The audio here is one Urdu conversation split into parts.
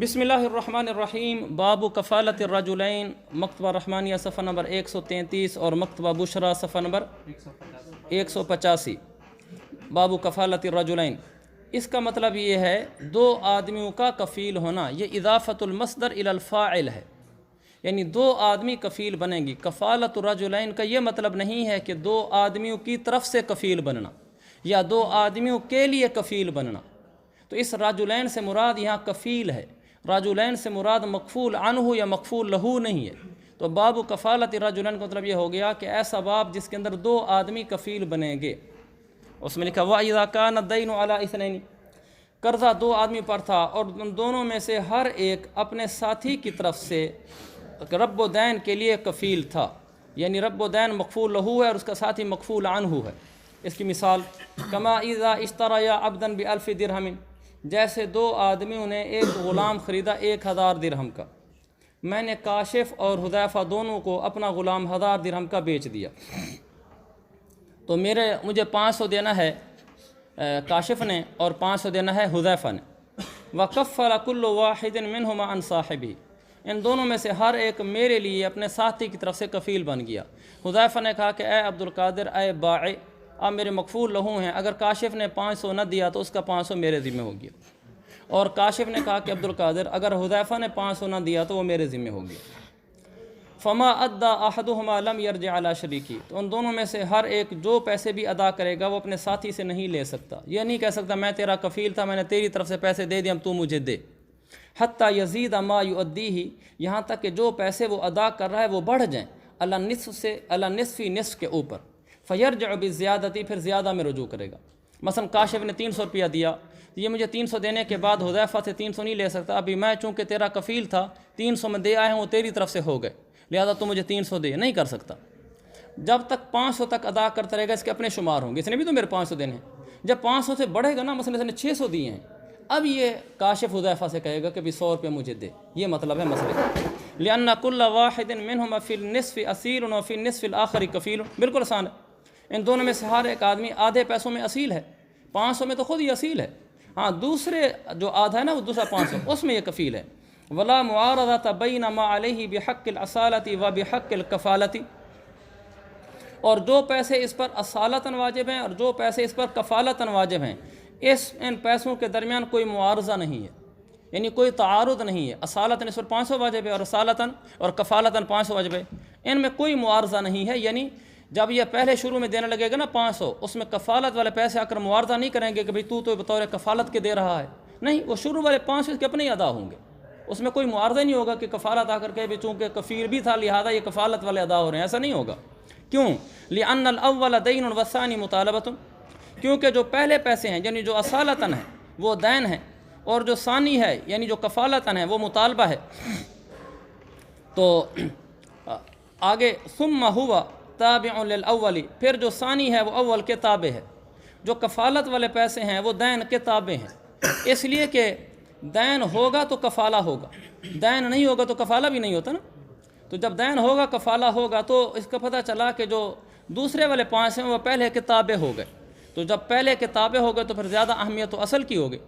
بسم اللہ الرحمن الرحیم۔ باب کفالت الرجلین، مکتبہ رحمانیہ صفحہ نمبر 133 اور مکتبہ بشرا صفحہ نمبر 185۔ باب کفالت الرجلین، اس کا مطلب یہ ہے دو آدمیوں کا کفیل ہونا۔ یہ اضافت المصدر الی الفاعل ہے، یعنی دو آدمی کفیل بنیں گی۔ کفالت الرجلین کا یہ مطلب نہیں ہے کہ دو آدمیوں کی طرف سے کفیل بننا یا دو آدمیوں کے لیے کفیل بننا۔ تو اس رجلین سے مراد یہاں کفیل ہے، رجلین سے مراد مکفول عنہ یا مکفول لہو نہیں ہے۔ تو باب کفالت رجلین کا مطلب یہ ہو گیا کہ ایسا باب جس کے اندر دو آدمی کفیل بنیں گے۔ اس میں لکھا وَإِذَا كَانَ الدَّيْنُ عَلَىٰ اثْنَيْنِ، قرضہ دو آدمی پر تھا اور ان دونوں میں سے ہر ایک اپنے ساتھی کی طرف سے رب و دین کے لیے کفیل تھا، یعنی رب و دین مکفول لہو ہے اور اس کا ساتھی مکفول عنہ ہے۔ اس کی مثال کما اذا اشتریا عبدا بألف درہم، جیسے دو آدمیوں نے ایک غلام خریدا 1000 درہم کا۔ میں نے کاشف اور حذیفہ دونوں کو اپنا غلام 1000 درہم کا بیچ دیا، تو مجھے 500 دینا ہے کاشف نے اور 500 دینا ہے حذیفہ نے۔ وکفل کل واحد منہما عن صاحبہ، ان دونوں میں سے ہر ایک میرے لیے اپنے ساتھی کی طرف سے کفیل بن گیا۔ حذیفہ نے کہا کہ اے عبد القادر، اے بائع، آپ میرے مکفول لہو ہیں، اگر کاشف نے 500 نہ دیا تو اس کا 500 میرے ذمہ ہو گیا۔ اور کاشف نے کہا کہ عبد القادر، اگر حذیفہ نے 500 نہ دیا تو وہ میرے ذمہ ہو گیا۔ فما ادا احدہما لم یرجع علی شریکی، تو ان دونوں میں سے ہر ایک جو پیسے بھی ادا کرے گا وہ اپنے ساتھی سے نہیں لے سکتا۔ یہ نہیں کہہ سکتا میں تیرا کفیل تھا، میں نے تیری طرف سے پیسے دے دیے، اب تو مجھے دے۔ حتی یزید ما یؤدیہ، یہاں تک کہ جو پیسے وہ ادا کر رہا ہے وہ بڑھ جائیں علی نصف نصف کے اوپر۔ فیرجع بالزیادتی، پھر زیادہ میں رجوع کرے گا۔ مثلا کاشف نے 300 روپیہ دیا، یہ مجھے 300 دینے کے بعد حذیفہ سے 300 نہیں لے سکتا، ابھی میں چونکہ تیرا کفیل تھا 300 میں دے آئے ہوں، وہ تیری طرف سے ہو گئے، لہذا تو مجھے 300 دے، نہیں کر سکتا۔ جب تک 500 تک ادا کرتا رہے گا، اس کے اپنے شمار ہوں گے، اس نے بھی تو میرے 500 دینے ہیں۔ جب 500 سے بڑھے گا نا، مثلا اس نے 600 دیے ہیں، اب یہ کاشف حذیفہ سے کہے گا کہ بھی 100 روپے مجھے دے۔ یہ مطلب ہے مسئلے کا۔ لأن كل واحد منهما في النصف اسیر وفي النصف الآخر کفیل، بالکل آسان ہے۔ ان دونوں میں سے ہر ایک آدمی آدھے پیسوں میں اصیل ہے، 500 میں تو خود ہی اصیل ہے، ہاں دوسرے جو آدھا ہے نا وہ دوسرا 500 اس میں یہ کفیل ہے۔ ولا معارضۃ بین ما علیہ بحق الاصالۃ و بحق الکفالۃ، اور جو پیسے اس پر اصالتاً واجب ہیں اور جو پیسے اس پر کفالتاً واجب ہیں، ان پیسوں کے درمیان کوئی معارضہ نہیں ہے، یعنی کوئی تعارض نہیں ہے۔ اصالتاً اس پر 500 واجب ہے اور اصالتاً اور کفالتاً 500 واجب ہے، ان میں کوئی معارضہ نہیں ہے۔ یعنی جب یہ پہلے شروع میں دینے لگے گا نا 500، اس میں کفالت والے پیسے آ کر معارضہ نہیں کریں گے کہ بھئی تو بطور کفالت کے دے رہا ہے، نہیں، وہ شروع والے 500 اس کے اپنے ہی ادا ہوں گے، اس میں کوئی معارضہ نہیں ہوگا کہ کفالت آ کر کے بھی چونکہ کفیل بھی تھا لہذا یہ کفالت والے ادا ہو رہے ہیں، ایسا نہیں ہوگا۔ کیوں؟ لأن الاول دین والثانی مطالبۃ، کیونکہ جو پہلے پیسے ہیں یعنی جو اصالتاً ہیں وہ دین ہیں، اور جو ثانی ہے یعنی جو کفالتاً ہے وہ مطالبہ ہے۔ تو آگے ثم ہوا تابع للاول، پھر جو ثانی ہے وہ اول کے تابع ہے۔ جو کفالت والے پیسے ہیں وہ دین کے تابع ہیں، اس لیے کہ دین ہوگا تو کفالہ ہوگا، دین نہیں ہوگا تو کفالہ بھی نہیں ہوتا نا۔ تو جب دین ہوگا کفالہ ہوگا تو اس کا پتہ چلا کہ جو دوسرے والے 5 ہیں وہ پہلے کے تابع ہو گئے، تو جب پہلے کے تابع ہو گئے تو پھر زیادہ اہمیت تو اصل کی ہوگی۔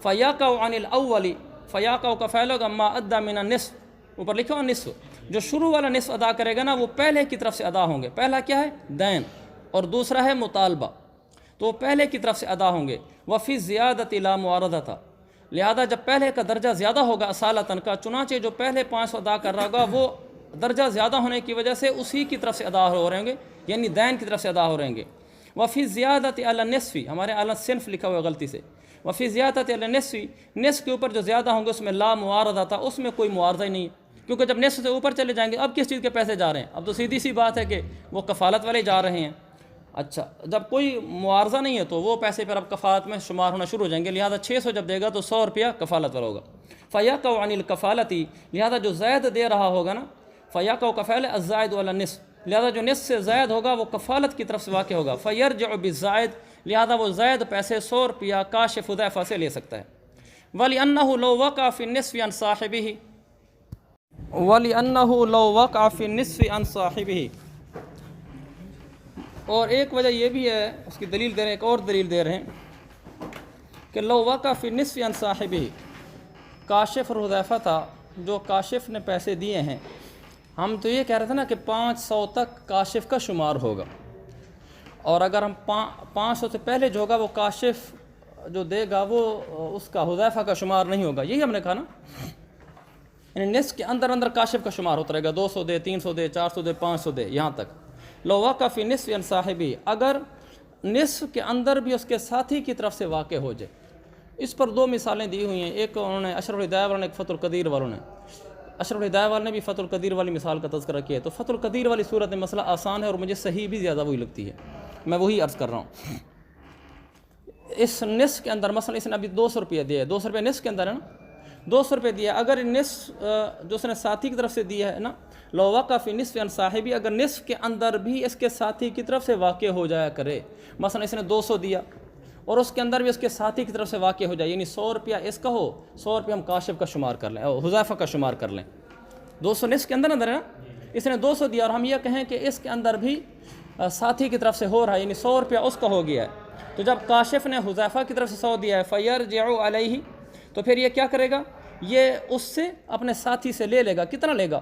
فیاقع عن الاول، فیاقع کا فعل ہوگا ما ادى من النصف، اوپر لکھا ہو نصف، جو شروع والا نصف ادا کرے گا نا وہ پہلے کی طرف سے ادا ہوں گے۔ پہلا کیا ہے؟ دین، اور دوسرا ہے مطالبہ، تو وہ پہلے کی طرف سے ادا ہوں گے۔ وفی الزیادۃ لا معارضۃ، لہذا جب پہلے کا درجہ زیادہ ہوگا اصالتاً کا، چنانچہ جو پہلے 500 ادا کر رہا ہوگا وہ درجہ زیادہ ہونے کی وجہ سے اسی کی طرف سے ادا ہو رہیں گے، یعنی دین کی طرف سے ادا ہو رہیں گے۔ وفی الزیادۃ علی النصف، ہمارے علی الصنف لکھا ہوا ہے غلطی سے، وفی زیادۃ علی النصف، نصف کے اوپر جو زیادہ ہوں گے اس میں لا معارضہ تھا، اس میں کوئی معارضہ ہی نہیں ہے، کیونکہ جب نصف سے اوپر چلے جائیں گے اب کس چیز کے پیسے جا رہے ہیں؟ اب تو سیدھی سی بات ہے کہ وہ کفالت والے جا رہے ہیں۔ اچھا، جب کوئی معارضہ نہیں ہے تو وہ پیسے پھر اب کفالت میں شمار ہونا شروع ہو جائیں گے، لہذا 600 جب دے گا تو 100 روپیہ کفالت والا ہوگا۔ فیاقع عن الکفالۃ، لہذا جو زائد دے رہا ہوگا نا، فیاقع کا فعل الزائد علی النصف، لہذا جو نصف سے زائد ہوگا وہ کفالت کی طرف سے واقع ہوگا۔ فیرجع بالزائد، لہذا وہ زائد پیسے 100 روپیہ کاشف حذیفہ سے لے سکتا ہے۔ وَلِأَنَّهُ لَوْ وَقَعَ فِي النِّصْفِ عَنْ صَاحِبِهِ، وَلِأَنَّهُ لَوْ وَقَعَ فِي النِّصْفِ عَنْ صَاحِبِهِ، اور ایک وجہ یہ بھی ہے، اس کی دلیل دے رہے ہیں، ایک اور دلیل دے رہے ہیں کہ لو وقع فی النصف عن صاحبہ، کاشف اور حذیفہ تھا، جو کاشف نے پیسے دیے ہیں، ہم تو یہ کہہ رہے تھے نا کہ 500 تک کاشف کا شمار ہوگا، اور اگر ہم 500 سے پہلے جو ہوگا وہ کاشف جو دے گا وہ اس کا حذیفہ کا شمار نہیں ہوگا، یہی ہم نے کہا نا، یعنی نصف کے اندر اندر کاشف کا شمار ہوتا رہے گا، 200 دے، 300 دے، 400 دے، 500 دے، یہاں تک۔ لو واقع فی نصف عن صاحبی، اگر نصف کے اندر بھی اس کے ساتھی کی طرف سے واقع ہو جائے۔ اس پر 2 مثالیں دی ہوئی ہیں، ایک انہوں نے اشرف الہدایہ والوں نے، ایک فتح القدیر والوں نے۔ اشرف الہدایہ والوں نے بھی فتح القدیر والی مثال کا تذکرہ کیا ہے، تو فتح القدیر والی صورت میں مسئلہ آسان ہے اور مجھے صحیح بھی زیادہ وہی لگتی ہے، میں وہی عرض کر رہا ہوں۔ اس نصف کے اندر مثلا اس نے ابھی 200 روپیہ دیا ہے، 200 روپیہ نصف کے اندر ہے نا، 200 روپے دیا ہے، اگر نصف جو اس نے ساتھی کی طرف سے دیا ہے نا، لو واقع فی نصف عن صاحبی، اگر نصف کے اندر بھی اس کے ساتھی کی طرف سے واقع ہو جایا کرے، مثلا اس نے 200 دیا اور اس کے اندر بھی اس کے ساتھی کی طرف سے واقع ہو جائے، یعنی 100 روپیہ اس کا ہو، 100 روپیہ ہم کاشف کا شمار کر لیں اور حذیفہ کا شمار کر لیں، 200 نصف کے اندر ہے نا، اس نے 200 دیا اور ہم یہ کہیں کہ اس کے اندر بھی ساتھی کی طرف سے ہو رہا ہے، یعنی 100 روپیہ اس کا ہو گیا ہے، تو جب کاشف نے حذیفہ کی طرف سے 100 دیا ہے فَيَرْجِعُ عَلَيْهِ، تو پھر یہ کیا کرے گا، یہ اس سے اپنے ساتھی سے لے لے گا، کتنا لے گا،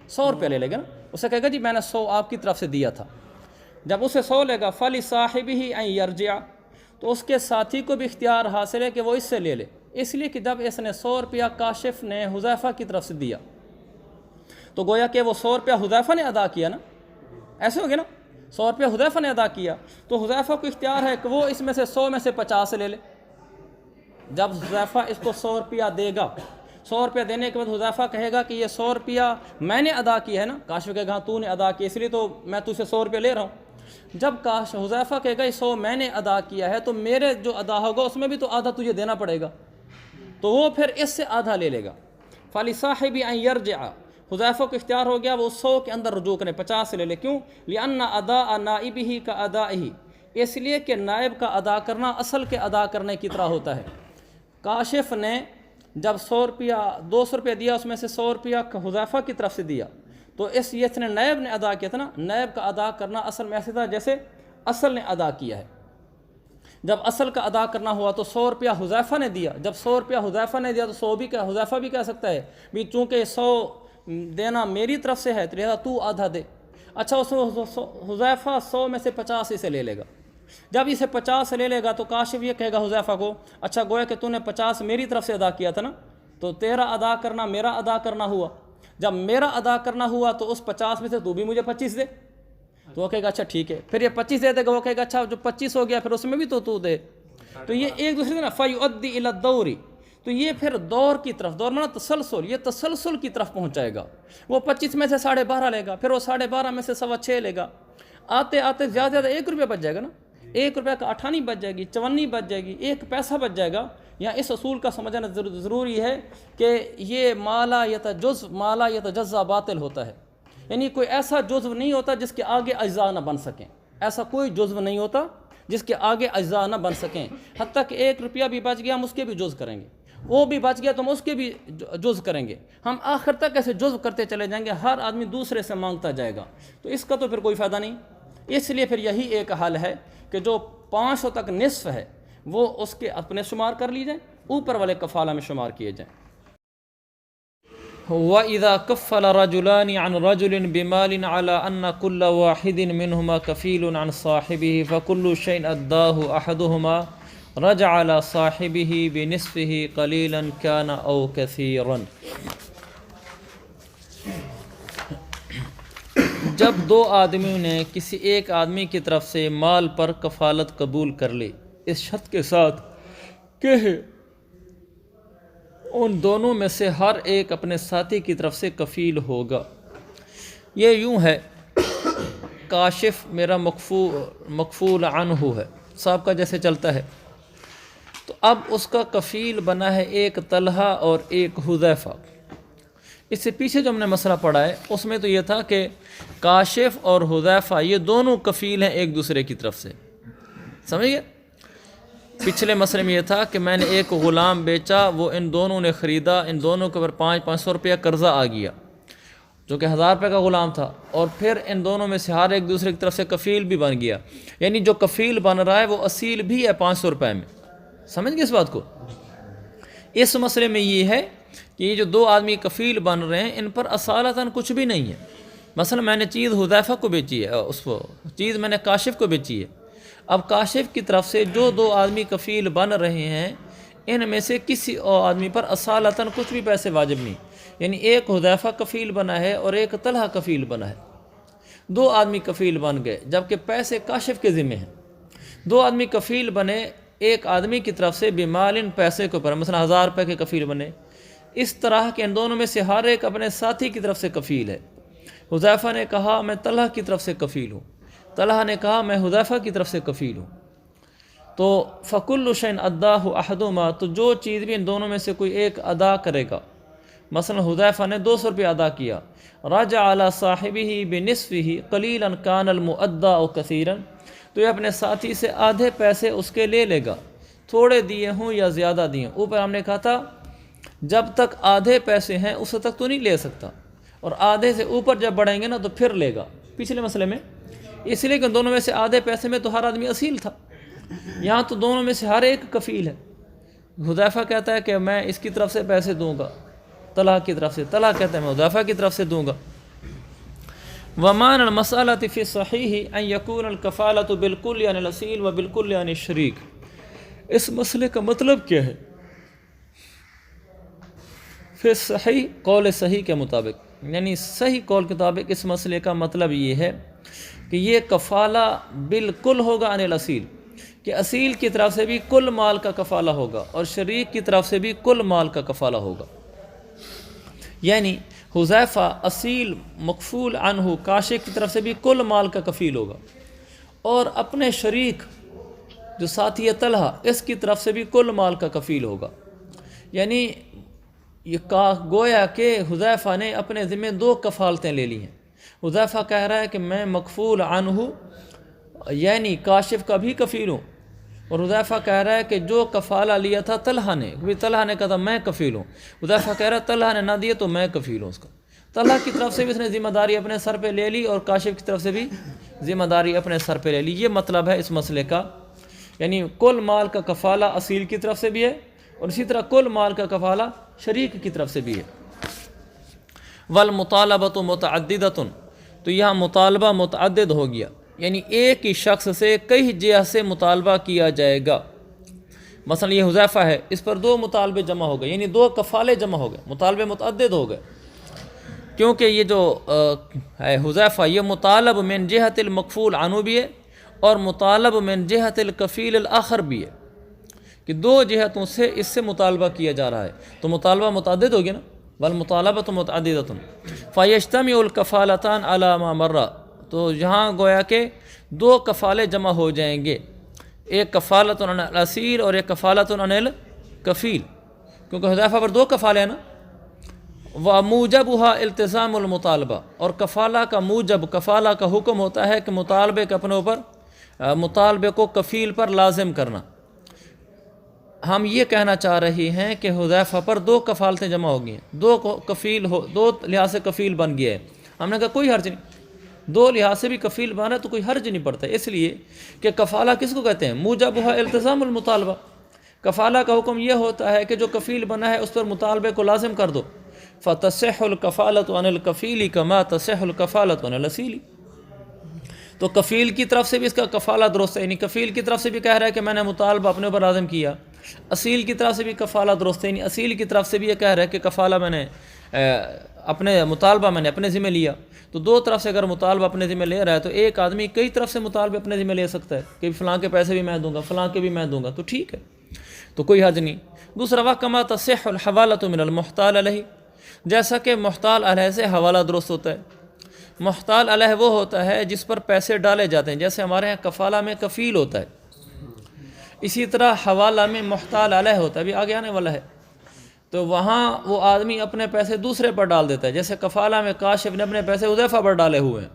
100 روپیہ لے لے گا نا، اسے کہے گا جی میں نے 100 آپ کی طرف سے دیا تھا، جب اسے 100 لے گا فَلِصَاحِبِهِ أَن يَرْجِعَ، تو اس کے ساتھی کو بھی اختیار حاصل ہے کہ وہ اس سے لے لے، اس لیے کہ جب اس نے 100 روپیہ کاشف نے حذیفہ کی طرف سے دیا تو گویا کہ وہ 100 روپیہ حذیفہ نے ادا کیا نا، ایسے ہو گیا نا، 100 روپیہ حذیفہ نے ادا کیا، تو حذیفہ کو اختیار ہے کہ وہ اس میں سے 100 میں سے 50 لے لے۔ جب حذیفہ اس کو 100 روپیہ دے گا، 100 روپیہ دینے کے بعد حذیفہ کہے گا کہ یہ 100 روپیہ میں نے ادا کیا ہے نا، کاشف کہے گا تو نے ادا کیا، اس لیے تو میں تجھ سے 100 روپیہ لے رہا ہوں۔ جب حذیفہ کہے گا یہ 100 میں نے ادا کیا ہے تو میرے جو ادا ہوگا اس میں بھی تو آدھا تجھے دینا پڑے گا، تو وہ پھر اس سے آدھا لے لے گا۔ فَلِصَاحِبِ أَن يَرْجِعَ، حذیفہ کو اختیار ہو گیا وہ 100 کے اندر رجوع کرے، 50 سے لے لے، کیوں؟ لِأَنَّ أَدَاءَ نَائِبِهِ كَأَدَائِهِ، اس لیے کہ نائب کا ادا کرنا اصل کے ادا کرنے کی طرح ہوتا ہے۔ کاشف نے جب 100 روپیہ 200 روپیہ دیا، اس میں سے 100 روپیہ حذیفہ کی طرف سے دیا، تو اس نے نائب نے ادا کیا تھا نا، نائب کا ادا کرنا اصل میں ایسے تھا جیسے اصل نے ادا کیا ہے۔ جب اصل کا ادا کرنا ہوا تو 100 روپیہ حذیفہ نے دیا، جب 100 روپیہ حذیفہ نے دیا تو 100 بھی کیا حذیفہ بھی کہہ سکتا ہے بھی چونکہ 100 دینا میری طرف سے ہے تو لہذا تو آدھا دے۔ اچھا اس حذیفہ 100 میں سے 50 اسے لے لے گا، جب اسے 50 لے لے گا تو کاشف یہ کہے گا حذیفہ کو، اچھا گویا کہ تو نے 50 میری طرف سے ادا کیا تھا نا، تو تیرا ادا کرنا میرا ادا کرنا ہوا، جب میرا ادا کرنا ہوا تو اس 50 میں سے تو بھی مجھے 25 دے، تو وہ کہے گا اچھا ٹھیک ہے، پھر یہ 25 دے دے گا، وہ کہے گا اچھا جو 25 ہو گیا پھر اس میں بھی تو دے، تو یہ ایک دوسرے سے نا فَيُؤَدِّي إِلَى الدَّوْرِ، تو یہ پھر دور کی طرف، دور مانا تسلسل، یہ تسلسل کی طرف پہنچائے گا۔ وہ 25 میں سے 12.5 لے گا، پھر وہ 12.5 میں سے 6.25 لے گا، آتے آتے زیادہ زیادہ 1 روپیہ بچ جائے گا نا، 1 روپیہ کا 58 بچ جائے گی، 54 بچ جائے گی، 1 پیسہ بچ جائے گا۔ یہاں اس اصول کا سمجھنا ضروری ہے کہ یہ مالا مالا یتجزا باطل ہوتا ہے، یعنی کوئی ایسا جزو نہیں ہوتا جس کے آگے اجزاء نہ بن سکیں، ایسا کوئی جزو نہیں ہوتا جس کے آگے اجزاء نہ بن سکیں، حتیٰ کہ 1 روپیہ بھی بچ گیا ہم اس کے بھی جز کریں گے، وہ بھی بچ گیا تو ہم اس کے بھی جز کریں گے، ہم آخر تک ایسے جز کرتے چلے جائیں گے، ہر آدمی دوسرے سے مانگتا جائے گا، تو اس کا تو پھر کوئی فائدہ نہیں۔ اس لیے پھر یہی ایک حل ہے کہ جو 500 تک نصف ہے وہ اس کے اپنے شمار کر لی جائیں، اوپر والے کفالہ میں شمار کیے جائیں۔ وَإِذَا كَفَّلَ رَجُلَانِ عَنْ رَجُلٍ بِمَالٍ عَلَىٰ أَنَّ كُلَّ وَاحِدٍ مِّنْهُمَا كَفِيلٌ عَنْ صَاحِبِهِ فَكُلُّ شَيْءٍ أَدَّاهُ أَحَدُهُمَا رَجَعَ عَلَىٰ صَاحِبِهِ بِنِصْفِهِ قَلِيلًا كَانَ أَوْ كَثِيرًا۔ جب 2 آدمیوں نے کسی ایک آدمی کی طرف سے مال پر کفالت قبول کر لی، اس شرط کے ساتھ کہ ان دونوں میں سے ہر ایک اپنے ساتھی کی طرف سے کفیل ہوگا۔ یہ یوں ہے، کاشف میرا مکفول عنہ ہے، صاحب کا جیسے چلتا ہے، تو اب اس کا کفیل بنا ہے ایک طلحہ اور ایک حذیفہ۔ اس سے پیچھے جو ہم نے مسئلہ پڑھا ہے اس میں تو یہ تھا کہ کاشف اور حذیفہ یہ دونوں کفیل ہیں ایک دوسرے کی طرف سے، سمجھ گئے؟ پچھلے مسئلے میں یہ تھا کہ میں نے ایک غلام بیچا، وہ ان دونوں نے خریدا، ان دونوں کے اوپر 500 روپیہ قرضہ آ گیا جو کہ 1000 روپے کا غلام تھا، اور پھر ان دونوں میں سے ہر ایک دوسرے کی طرف سے کفیل بھی بن گیا، یعنی جو کفیل بن رہا ہے وہ اصیل بھی ہے 500 روپے میں، سمجھ گئے اس بات کو؟ اس مسئلے میں یہ ہے کہ یہ جو دو آدمی کفیل بن رہے ہیں ان پر اصالتاً کچھ بھی نہیں ہے. مثلا میں نے چیز حذیفہ کو بیچی ہے، اس کو چیز میں نے کاشف کو بیچی ہے. اب کاشف کی طرف سے جو دو آدمی کفیل بن رہے ہیں ان میں سے کسی اور آدمی پر اصالتاً کچھ بھی پیسے واجب نہیں. یعنی ایک حذیفہ کفیل بنا ہے اور ایک طلحہ کفیل بنا ہے، دو آدمی کفیل بن گئے جبکہ پیسے کاشف کے ذمہ ہیں. دو آدمی کفیل بنے ایک آدمی کی طرف سے بمالن پیسے کے اوپر، مثلا 1000 روپے کے کفیل بنے. اس طرح کے ان دونوں میں سے ہر ایک اپنے ساتھی کی طرف سے کفیل ہے. حذیفہ نے کہا میں طلحہ کی طرف سے کفیل ہوں، طلحہ نے کہا میں حذیفہ کی طرف سے کفیل ہوں. تو فکل شین اداہ احدہما، تو جو چیز بھی ان دونوں میں سے کوئی ایک ادا کرے گا، مثلا حذیفہ نے 200 روپے ادا کیا، رجع علی صاحبہ بنصفہ قلیلا کان المؤدى او کثیرا، تو یہ اپنے ساتھی سے آدھے پیسے اس کے لے لے گا، تھوڑے دیے ہوں یا زیادہ دیے ہوں. اوپر ہم نے کہا تھا جب تک آدھے پیسے ہیں اس تک تو نہیں لے سکتا، اور آدھے سے اوپر جب بڑھیں گے نا تو پھر لے گا پچھلے مسئلے میں. اس لیے کہ دونوں میں سے آدھے پیسے میں تو ہر آدمی اصیل تھا، یہاں تو دونوں میں سے ہر ایک کفیل ہے. حذیفہ کہتا ہے کہ میں اس کی طرف سے پیسے دوں گا، طلحہ کی طرف سے، طلحہ کہتا ہے میں حذیفہ کی طرف سے دوں گا. ومان المسألة فی الصحیح ان یکون الکفالة بالکل عن الاصیل و بالکل عن الشریک. اس مسئلے کا مطلب کیا ہے؟ پھر صحیح قول صحیح کے مطابق، یعنی صحیح قول کے مطابق اس مسئلے کا مطلب یہ ہے کہ یہ کفالہ بالکل ہوگا عن الاصیل، کہ اصیل کی طرف سے بھی کل مال کا کفالہ ہوگا اور شریک کی طرف سے بھی کل مال کا کفالہ ہوگا. یعنی حذیفہ اصیل مکفول عنہ کاشف کی طرف سے بھی کل مال کا کفیل ہوگا، اور اپنے شریک جو ساتھی طلحہ اس کی طرف سے بھی کل مال کا کفیل ہوگا. یعنی یہ گویا کہ حذیفہ نے اپنے ذمہ دو کفالتیں لے لی ہیں. حذیفہ کہہ رہا ہے کہ میں مکفول عنہ یعنی کاشف کا بھی کفیل ہوں، اور حذیفہ کہہ رہا ہے کہ جو کفالہ لیا تھا طلحہ نے، کیونکہ طلحہ نے کہا تھا میں کفیل ہوں، حذیفہ کہہ رہا ہے طلحہ نے نہ دیے تو میں کفیل ہوں اس کا. طلحہ کی طرف سے بھی اس نے ذمہ داری اپنے سر پہ لے لی اور کاشف کی طرف سے بھی ذمہ داری اپنے سر پہ لے لی. یہ مطلب ہے اس مسئلے کا، یعنی کل مال کا کفالہ اصیل کی طرف سے بھی ہے اور اسی طرح کل مال کا کفالہ شریک کی طرف سے بھی ہے. والمطالبۃ متعددۃ، تو یہاں مطالبہ متعدد ہو گیا، یعنی ایک ہی شخص سے کئی جہت سے مطالبہ کیا جائے گا. مثلا یہ حذیفہ ہے، اس پر دو مطالبے جمع ہو گئے، یعنی دو کفالے جمع ہو گئے، مطالبے متعدد ہو گئے. کیونکہ یہ جو ہے حذیفہ یہ مطالب من جہت المکفول عنہ بھی ہے اور مطالب من جہت الکفیل الآخر بھی ہے، کہ دو جہتوں سے اس سے مطالبہ کیا جا رہا ہے، تو مطالبہ متعدد ہو گیا نا. والمطالبۃ متعددۃ فیجتمع الکفالتان علی ما مر، تو یہاں گویا کہ دو کفالے جمع ہو جائیں گے، ایک کفالۃ عن الاصیل اور ایک کفالۃ عن الکفیل، کیونکہ حذیفہ پر دو کفالے ہیں نا. وموجبها التزام المطالبہ، اور کفالہ کا موجب، کفالہ کا حکم ہوتا ہے کہ مطالبے کے اپنے اوپر، مطالبے کو کفیل پر لازم کرنا. ہم یہ کہنا چاہ رہے ہیں کہ حذیفہ پر دو کفالتیں جمع ہو گئی ہیں، دو کفیل ہو، دو لحاظ سے کفیل بن گیا ہے. ہم نے کہا کوئی حرج نہیں، دو لحاظ سے بھی کفیل بنا ہے تو کوئی حرج نہیں پڑتا، اس لیے کہ کفالہ کس کو کہتے ہیں؟ موجبها التزام المطالبہ. کفالہ کا حکم یہ ہوتا ہے کہ جو کفیل بنا ہے اس پر مطالبے کو لازم کر دو. فتصح الکفالۃ عن الکفیل کما تصح الکفالۃ عن الاصیل، تو کفیل کی طرف سے بھی اس کا کفالہ درست ہے، یعنی کفیل کی طرف سے بھی کہہ رہا ہے کہ میں نے مطالبہ اپنے اوپر لازم کیا. اصیل کی طرف سے بھی کفالہ درست ہے، یعنی اصیل کی طرف سے بھی یہ کہہ رہا ہے کہ کفالہ میں نے اپنے مطالبہ میں نے اپنے ذمہ لیا. تو دو طرف سے اگر مطالبہ اپنے ذمہ لے رہا ہے تو ایک آدمی کئی طرف سے مطالبے اپنے ذمہ لے سکتا ہے کہ فلاں کے پیسے بھی میں دوں گا، فلاں کے بھی میں دوں گا، تو ٹھیک ہے، تو کوئی حرج نہیں. دوسرا وقت کما تصح الحوالۃ من المحتال علیہ، جیسا کہ محتال علیہ سے حوالہ درست ہوتا ہے. محتال علیہ وہ ہوتا ہے جس پر پیسے ڈالے جاتے ہیں، جیسے ہمارے یہاں کفالہ میں کفیل ہوتا ہے، اسی طرح حوالہ میں محتال علیہ ہوتا ہے، ابھی آگے آنے والا ہے. تو وہاں وہ آدمی اپنے پیسے دوسرے پر ڈال دیتا ہے، جیسے کفالہ میں کاشف نے اپنے پیسے حذیفہ پر ڈالے ہوئے ہیں.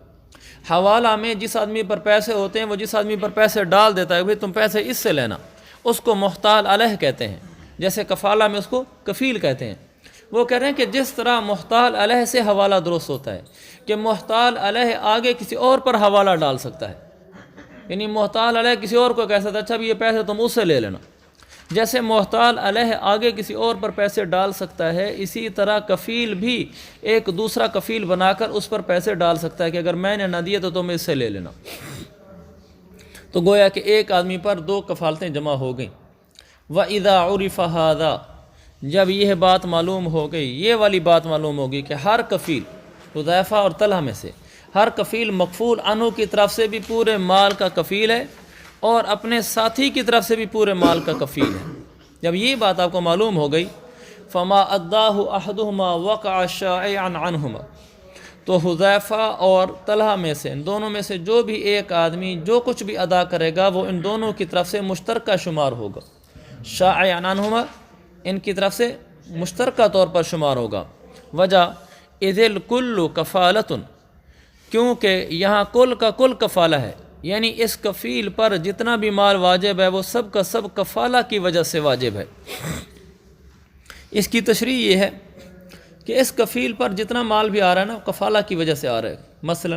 حوالہ میں جس آدمی پر پیسے ہوتے ہیں وہ جس آدمی پر پیسے ڈال دیتا ہے کہ تم پیسے اس سے لینا، اس کو محتال علیہ کہتے ہیں، جیسے کفالہ میں اس کو کفیل کہتے ہیں. وہ کہہ رہے ہیں کہ جس طرح محتال علیہ سے حوالہ درست ہوتا ہے کہ محتال علیہ آگے کسی اور پر حوالہ ڈال سکتا ہے، یعنی محتال علیہ کسی اور کو کہہ سکتا ہے اچھا بھی یہ پیسے تم اس سے لے لینا. جیسے محتال علیہ آگے کسی اور پر پیسے ڈال سکتا ہے، اسی طرح کفیل بھی ایک دوسرا کفیل بنا کر اس پر پیسے ڈال سکتا ہے کہ اگر میں نے نہ دیے تو تم اس سے لے لینا۔ تو گویا کہ ایک آدمی پر دو کفالتیں جمع ہو گئیں۔ وَإِذَا عُرِفَ هَذَا، جب یہ بات معلوم ہو گئی، یہ والی بات معلوم ہوگی کہ ہر کفیل، حذیفہ اور طلحہ میں سے ہر کفیل مکفول عنہ کی طرف سے بھی پورے مال کا کفیل ہے اور اپنے ساتھی کی طرف سے بھی پورے مال کا کفیل ہے۔ جب یہ بات آپ کو معلوم ہو گئی، فما اداہ احدہما وقع شائعا عنہما، تو حذیفہ اور طلحہ میں سے، ان دونوں میں سے جو بھی ایک آدمی جو کچھ بھی ادا کرے گا وہ ان دونوں کی طرف سے مشترکہ شمار ہوگا۔ شائعا عنہما، ان کی طرف سے مشترکہ طور پر شمار ہوگا۔ وجہ اذ الکل کفالۃ، کیونکہ یہاں کل کا کل کفالہ ہے، یعنی اس کفیل پر جتنا بھی مال واجب ہے وہ سب کا سب کفالہ کی وجہ سے واجب ہے۔ اس کی تشریح یہ ہے کہ اس کفیل پر جتنا مال بھی آ رہا ہے نا کفالہ کی وجہ سے آ رہا ہے۔ مثلا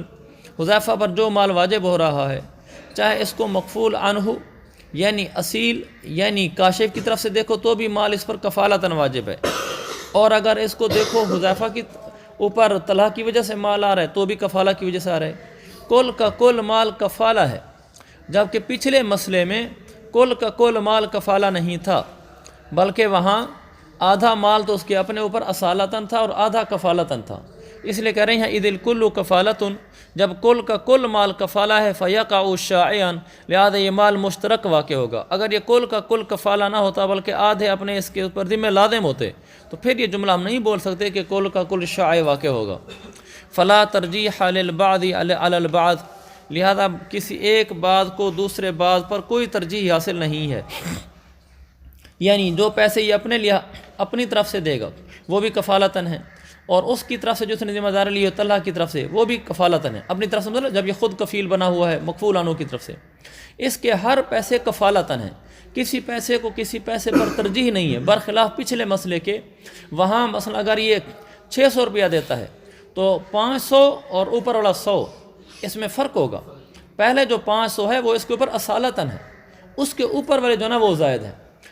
حذیفہ پر جو مال واجب ہو رہا ہے، چاہے اس کو مکفول عنہ یعنی اصیل یعنی کاشف کی طرف سے دیکھو تو بھی مال اس پر کفالتاً واجب ہے، اور اگر اس کو دیکھو حذیفہ کی اوپر طلحہ کی وجہ سے مال آ رہا ہے تو بھی کفالہ کی وجہ سے آ رہا ہے۔ کل کا کل مال کفالہ ہے، جبکہ پچھلے مسئلے میں کل کا کل مال کفالہ نہیں تھا، بلکہ وہاں آدھا مال تو اس کے اپنے اوپر اصالتاً تھا اور آدھا کفالتاً تھا۔ اس لیے کہہ رہے ہیں اذ الکل کفالۃ، جب کل کا کل مال کفالہ ہے فیقع شائعا، لہذا یہ مال مشترک واقع ہوگا۔ اگر یہ کل کا کل کفالہ نہ ہوتا بلکہ آدھے اپنے اس کے اوپر ذمہ لازم ہوتے تو پھر یہ جملہ ہم نہیں بول سکتے کہ کل کا کل شائع واقع ہوگا۔ فلا ترجیح للبعض علی البعض، لہذا کسی ایک بعض کو دوسرے بعض پر کوئی ترجیح حاصل نہیں ہے، یعنی جو پیسے یہ اپنے لیے اپنی طرف سے دے گا وہ بھی کفالتاً ہیں، اور اس کی طرف سے جو اس نے ذمہ داری لی ہے طلحہ کی طرف سے وہ بھی کفالتاً ہے اپنی طرف سے، مطلب جب یہ خود کفیل بنا ہوا ہے مکفول عنہ کی طرف سے، اس کے ہر پیسے کفالتاً ہیں، کسی پیسے کو کسی پیسے پر ترجیح نہیں ہے، برخلاف پچھلے مسئلے کے۔ وہاں مثلا اگر یہ 600 روپیہ دیتا ہے تو 500 اور اوپر والا 100 اس میں فرق ہوگا۔ پہلے جو 500 ہے وہ اس کے اوپر اصالتاً ہے، اس کے اوپر والے جو نا وہ زائد ہے،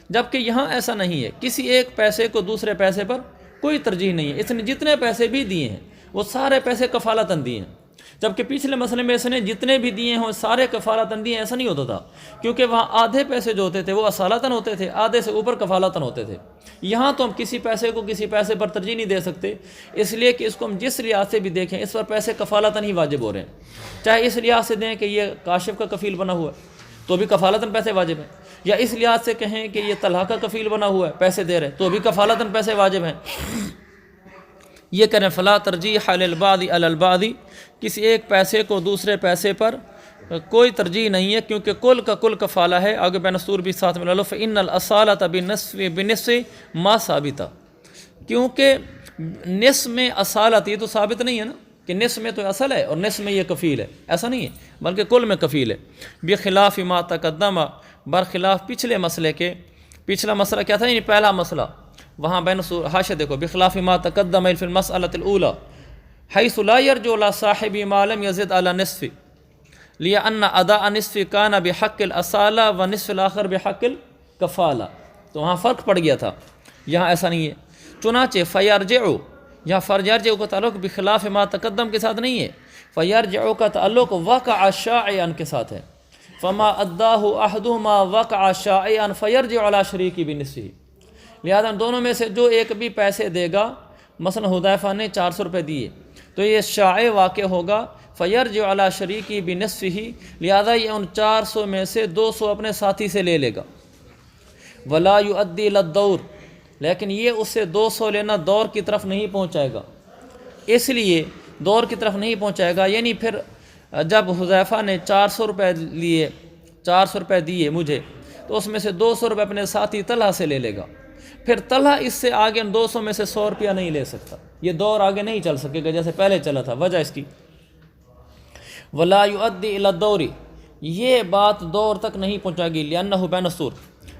جبکہ یہاں ایسا نہیں ہے، کسی ایک پیسے کو دوسرے پیسے پر کوئی ترجیح نہیں ہے۔ اس نے جتنے پیسے بھی دیے ہیں وہ سارے پیسے کفالتاً دیے ہیں، جبکہ پچھلے مسئلے میں اس نے جتنے بھی دیے ہیں وہ سارے کفالتاً دیے ہیں، ایسا نہیں ہوتا تھا، کیونکہ وہاں آدھے پیسے جو ہوتے تھے وہ اصالتاً ہوتے تھے، آدھے سے اوپر کفالتاً ہوتے تھے۔ یہاں تو ہم کسی پیسے کو کسی پیسے پر ترجیح نہیں دے سکتے، اس لیے کہ اس کو ہم جس لحاظ سے بھی دیکھیں اس پر پیسے کفالتاً ہی واجب ہو رہے ہیں، چاہے اس لحاظ سے دیں کہ یہ کاشف کا کفیل بنا ہوا ہے تو بھی کفالتاً پیسے واجب ہیں، یا اس لحاظ سے کہیں کہ یہ طلحہ کا کفیل بنا ہوا ہے پیسے دے رہے تو بھی کفالتاً پیسے واجب ہیں۔ یہ کریں فلا ترجیح للبعض علی البعض، کسی ایک پیسے کو دوسرے پیسے پر کوئی ترجیح نہیں ہے، کیونکہ کل کا کل کفالہ ہے۔ آگے بین السور بھی ساتھ میں لو فإن الأصالة بنصف ما ثابتہ، کیونکہ نصف میں اصالت یہ تو ثابت نہیں ہے نا کہ نصف میں تو اصل ہے اور نصف میں یہ کفیل ہے، ایسا نہیں ہے، بلکہ کل میں کفیل ہے۔ بخلاف ما تقدم، برخلاف پچھلے مسئلے کے۔ پچھلا مسئلہ کیا تھا؟ یعنی پہلا مسئلہ وہاں بین حاشیہ دیکھو، بخلاف ما تقدم فی المسألة الأولى حيث لا يرجع الى صاحب ما لم يزد على نصف لأن اداء نصف كان بحق الاصالة ونصف الاخر بحق الكفالة، تو وہاں فرق پڑ گیا تھا، یہاں ایسا نہیں ہے۔ چنانچہ فیرجع، یہاں فیرجع کا تعلق بخلاف ما تقدم کے ساتھ نہیں ہے، فیرجع کا تعلق وقع شائعا کے ساتھ ہے۔ فما اداہ احدہما وقع شائعا فیرجع علی شریکی بنصفہ، لہذا دونوں میں سے جو ایک بھی پیسے دے گا، مثلا حذیفہ نے 400 روپے دیے تو یہ شائع واقع ہوگا، فیرجع علی شریکی بنصفہ، لہذا یہ ان 400 میں سے 200 اپنے ساتھی سے لے لے گا۔ ولا یؤدی الی الدور، لیکن یہ اس سے 200 لینا دور کی طرف نہیں پہنچائے گا، اس لیے دور کی طرف نہیں پہنچائے گا، یعنی پھر جب حذیفہ نے 400 روپے لیے، 400 روپے دیے مجھے، تو اس میں سے 200 روپے اپنے ساتھی طلحہ سے لے لے گا، پھر طلحہ اس سے آگے 200 میں سے 100 روپیہ نہیں لے سکتا، یہ دور آگے نہیں چل سکے گا جیسے پہلے چلا تھا۔ وجہ اس کی ولا یؤدی الی الدور، یہ بات دور تک نہیں پہنچائے گی، لأنہ بین السور،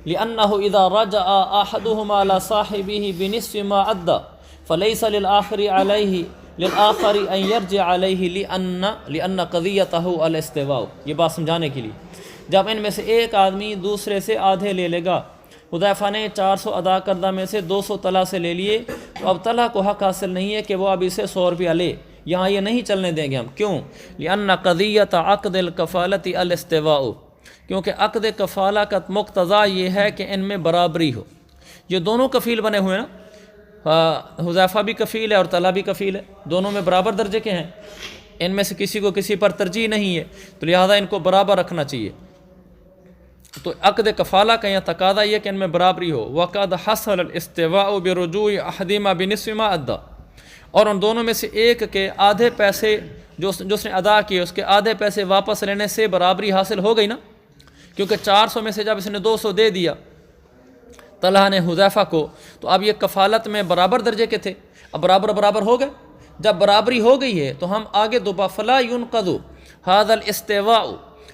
لأنہ اذا رجع احدہما علی صاحبہ بنصف ما ادى فلیس للآخر علیہ للآخر ان یرجع علیہ لأن قضیتہ الاستواء، یہ بات سمجھانے کے لیے، جب ان میں سے ایک آدمی دوسرے سے آدھے لے لے گا حذیفہ نے 400 ادا کردہ میں سے 200 طلحہ سے لے لیے، تو اب طلحہ کو حق حاصل نہیں ہے کہ وہ اب اسے 100 روپیہ لے، یہاں یہ نہیں چلنے دیں گے ہم۔ کیوں؟ لأن قضیۃ عقد الکفالۃ الاستواء، کیونکہ عقد کفالہ کا مقتضا یہ ہے کہ ان میں برابری ہو۔ یہ دونوں کفیل بنے ہوئے ہیں نا، حذیفہ بھی کفیل ہے اور طلحہ بھی کفیل ہے، دونوں میں برابر درجے کے ہیں، ان میں سے کسی کو کسی پر ترجیح نہیں ہے، تو لہذا ان کو برابر رکھنا چاہیے۔ تو عقد کفالہ کا یہ تقاضا یہ کہ ان میں برابری ہو۔ وقد حصل الاستواء برجوع احدہما بنصف ما ادى، اور ان دونوں میں سے ایک کے آدھے پیسے جو اس نے ادا کیے اس کے آدھے پیسے واپس لینے سے برابری حاصل ہو گئی نا، کیونکہ 400 میں سے جب اس نے 200 دے دیا طلحہ نے حذیفہ کو، تو اب یہ کفالت میں برابر درجے کے تھے، اب برابر ہو گئے۔ جب برابری ہو گئی ہے تو ہم آگے دوبارہ فلا ينقض هذا الاستواء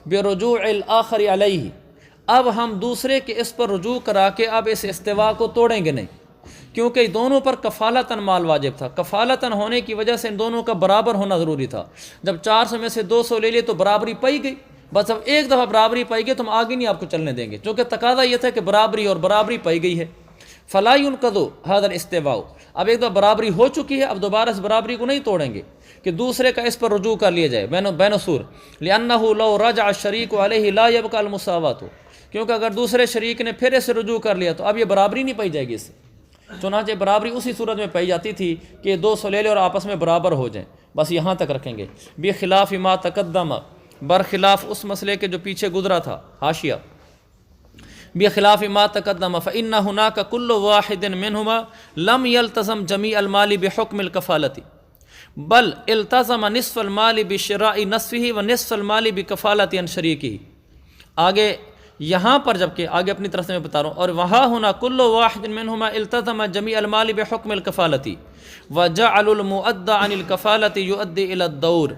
برجوع الاخر علیہ، اب ہم دوسرے کے اس پر رجوع کرا کے اب اس استواء کو توڑیں گے نہیں، کیونکہ دونوں پر کفالتاً مال واجب تھا، کفالتاً ہونے کی وجہ سے ان دونوں کا برابر ہونا ضروری تھا۔ جب 400 میں سے 200 لے لیے تو برابری پائی گئی، بس اب ایک دفعہ برابری پائی گئی تو ہم آگے نہیں آپ کو چلنے دیں گے، چونکہ تقاضا یہ تھا کہ برابری اور برابری پائی گئی ہے۔ فلا ينقض هذا الاستواء، اب ایک دفعہ برابری ہو چکی ہے، اب دوبارہ اس برابری کو نہیں توڑیں گے کہ دوسرے کا اس پر رجوع کر لیا جائے بین سور، لأنه لو رجع الشریک علیہ لا يبقى المساوات، کیونکہ اگر دوسرے شریک نے پھر اسے رجوع کر لیا تو اب یہ برابری نہیں پائی جائے گی اس سے۔ چنانچہ برابری اسی صورت میں پائی جاتی تھی کہ 200 لے لے اور آپس میں برابر ہو جائیں، بس یہاں تک رکھیں گے۔ بخلاف ما تقدم، برخلاف اس مسئلے کے جو پیچھے گزرا تھا، حاشیہ، بخلاف ما تقدم فإن هناك كل واحد منهما لم يلتزم جميع المال بحكم الكفالة بل التزم نصف المال بشراء نصفه ونصف المال بكفالة عن شريكه۔ آگے یہاں پر جبکہ آگے اپنی طرف سے میں بتا رہا ہوں، اور وہاں ہونا کل واحد منہما التزم جمیع المال بحکم الکفالتی وجعل المؤدى عن الکفالتی یؤدی الى الدور،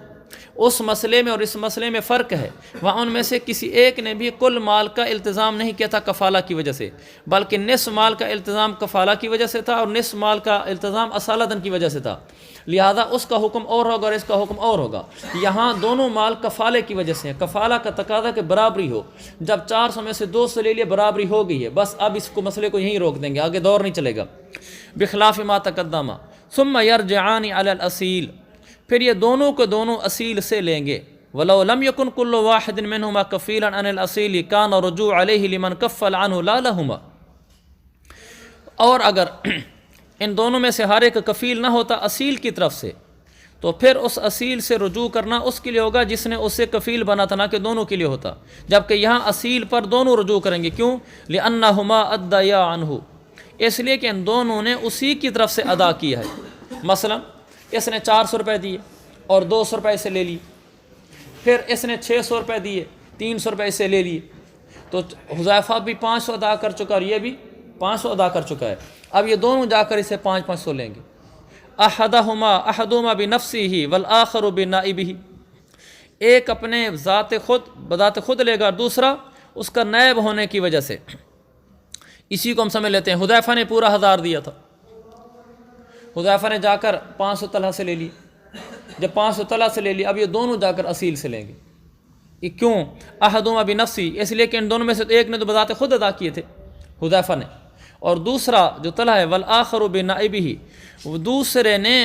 اس مسئلے میں اور اس مسئلے میں فرق ہے، وہاں ان میں سے کسی ایک نے بھی کل مال کا التزام نہیں کیا تھا کفالہ کی وجہ سے، بلکہ نصف مال کا التزام کفالہ کی وجہ سے تھا اور نصف مال کا التزام اصالتاً کی وجہ سے تھا، لہذا اس کا حکم اور ہوگا اور اس کا حکم اور ہوگا۔ یہاں دونوں مال کفالے کی وجہ سے ہیں، کفالہ کا تقاضا کہ برابری ہو، جب 400 میں سے 200 لے لیے برابری ہو گئی ہے، بس اب اس کو مسئلے کو یہیں روک دیں گے، آگے دور نہیں چلے گا۔ بخلاف ما تقدم ثم يرجعان على الاصیل، پھر یہ دونوں کو دونوں اصیل سے لیں گے۔ ولو لم يكن كل واحد منهما كفيلا عن الاصیل كان رجوع عليه لمن كفل عنه لا لهما، اور اگر ان دونوں میں سے ہر ایک کفیل نہ ہوتا اصیل کی طرف سے، تو پھر اس اصیل سے رجوع کرنا اس کے لیے ہوگا جس نے اسے کفیل بنا تھا، نہ کہ دونوں کے لیے ہوتا، جبکہ یہاں اصیل پر دونوں رجوع کریں گے۔ کیوں؟ لأنهما أديا عنه، اس لیے کہ ان دونوں نے اسی کی طرف سے ادا کیا ہے۔ مثلا اس نے 400 روپے دیے اور 200 روپے سے لے لیے، پھر اس نے 600 روپے دیے 300 روپے سے لے لیے، تو حذیفہ بھی 500 ادا کر چکا اور یہ بھی 500 ادا کر چکا ہے، اب یہ دونوں جا کر اسے 500 لیں گے۔ احدہما بنفسہ والآخر بنائبہ، ایک اپنے بذات خود لے گا اور دوسرا اس کا نائب ہونے کی وجہ سے۔ اسی کو ہم سمجھ لیتے ہیں، حذیفہ نے پورا 1000 دیا تھا، حذیفہ نے جا کر 500 طلحہ سے لے لی، جب 500 طلحہ سے لے لی اب یہ دونوں جا کر اصیل سے لیں گے۔ یہ کیوں؟ احدہما بنفسہ، اس لیے کہ ان دونوں میں سے ایک نے تو بذات خود ادا کیے تھے حذیفہ نے، اور دوسرا جو طلحہ ہے والآخر بنائبہ، دوسرے نے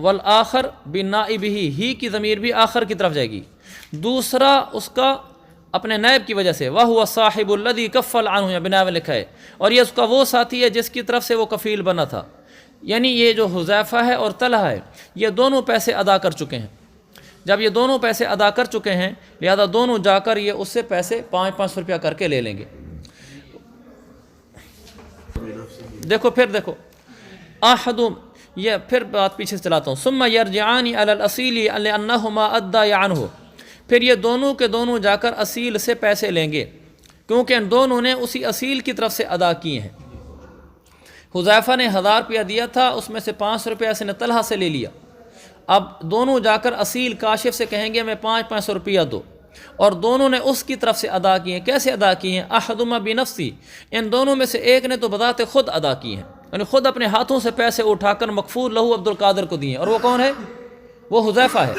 والآخر بنائبہ، ہی کی ضمیر بھی آخر کی طرف جائے گی، دوسرا اس کا اپنے نائب کی وجہ سے، وَهُوَ صَاحِبُ الَّذِي كَفَّلَ عَنْهُ، یا بنا میں لکھا ہے، اور یہ اس کا وہ ساتھی ہے جس کی طرف سے وہ کفیل بنا تھا۔ یعنی یہ جو حذیفہ ہے اور طلحہ ہے یہ دونوں پیسے ادا کر چکے ہیں، جب یہ دونوں پیسے ادا کر چکے ہیں لہذا دونوں جا کر یہ اس سے پیسے 500 روپیہ کر کے لے لیں گے۔ دیکھو یہ پھر بات پیچھے سے چلاتا ہوں، ثم یرجعان علی الاصیل لانہما ادیا عنہ، پھر یہ دونوں کے دونوں جا کر اصیل سے پیسے لیں گے کیونکہ ان دونوں نے اسی اصیل کی طرف سے ادا کیے ہیں۔ حذیفہ نے 1000 روپیہ دیا تھا، اس میں سے 500 روپیہ اس نے طلحہ سے لے لیا، اب دونوں جا کر اصیل کاشف سے کہیں گے میں 500 روپیہ دو، اور دونوں نے اس کی طرف سے ادا کیے ہیں۔ کیسے ادا کیے ہیں؟ احدہما بنفسی، ان دونوں میں سے ایک نے تو بذات خود ادا کیے ہیں، یعنی خود اپنے ہاتھوں سے پیسے اٹھا کر مغفور لہو عبد القادر کو دیے، اور وہ کون ہے؟ وہ حذیفہ ہے۔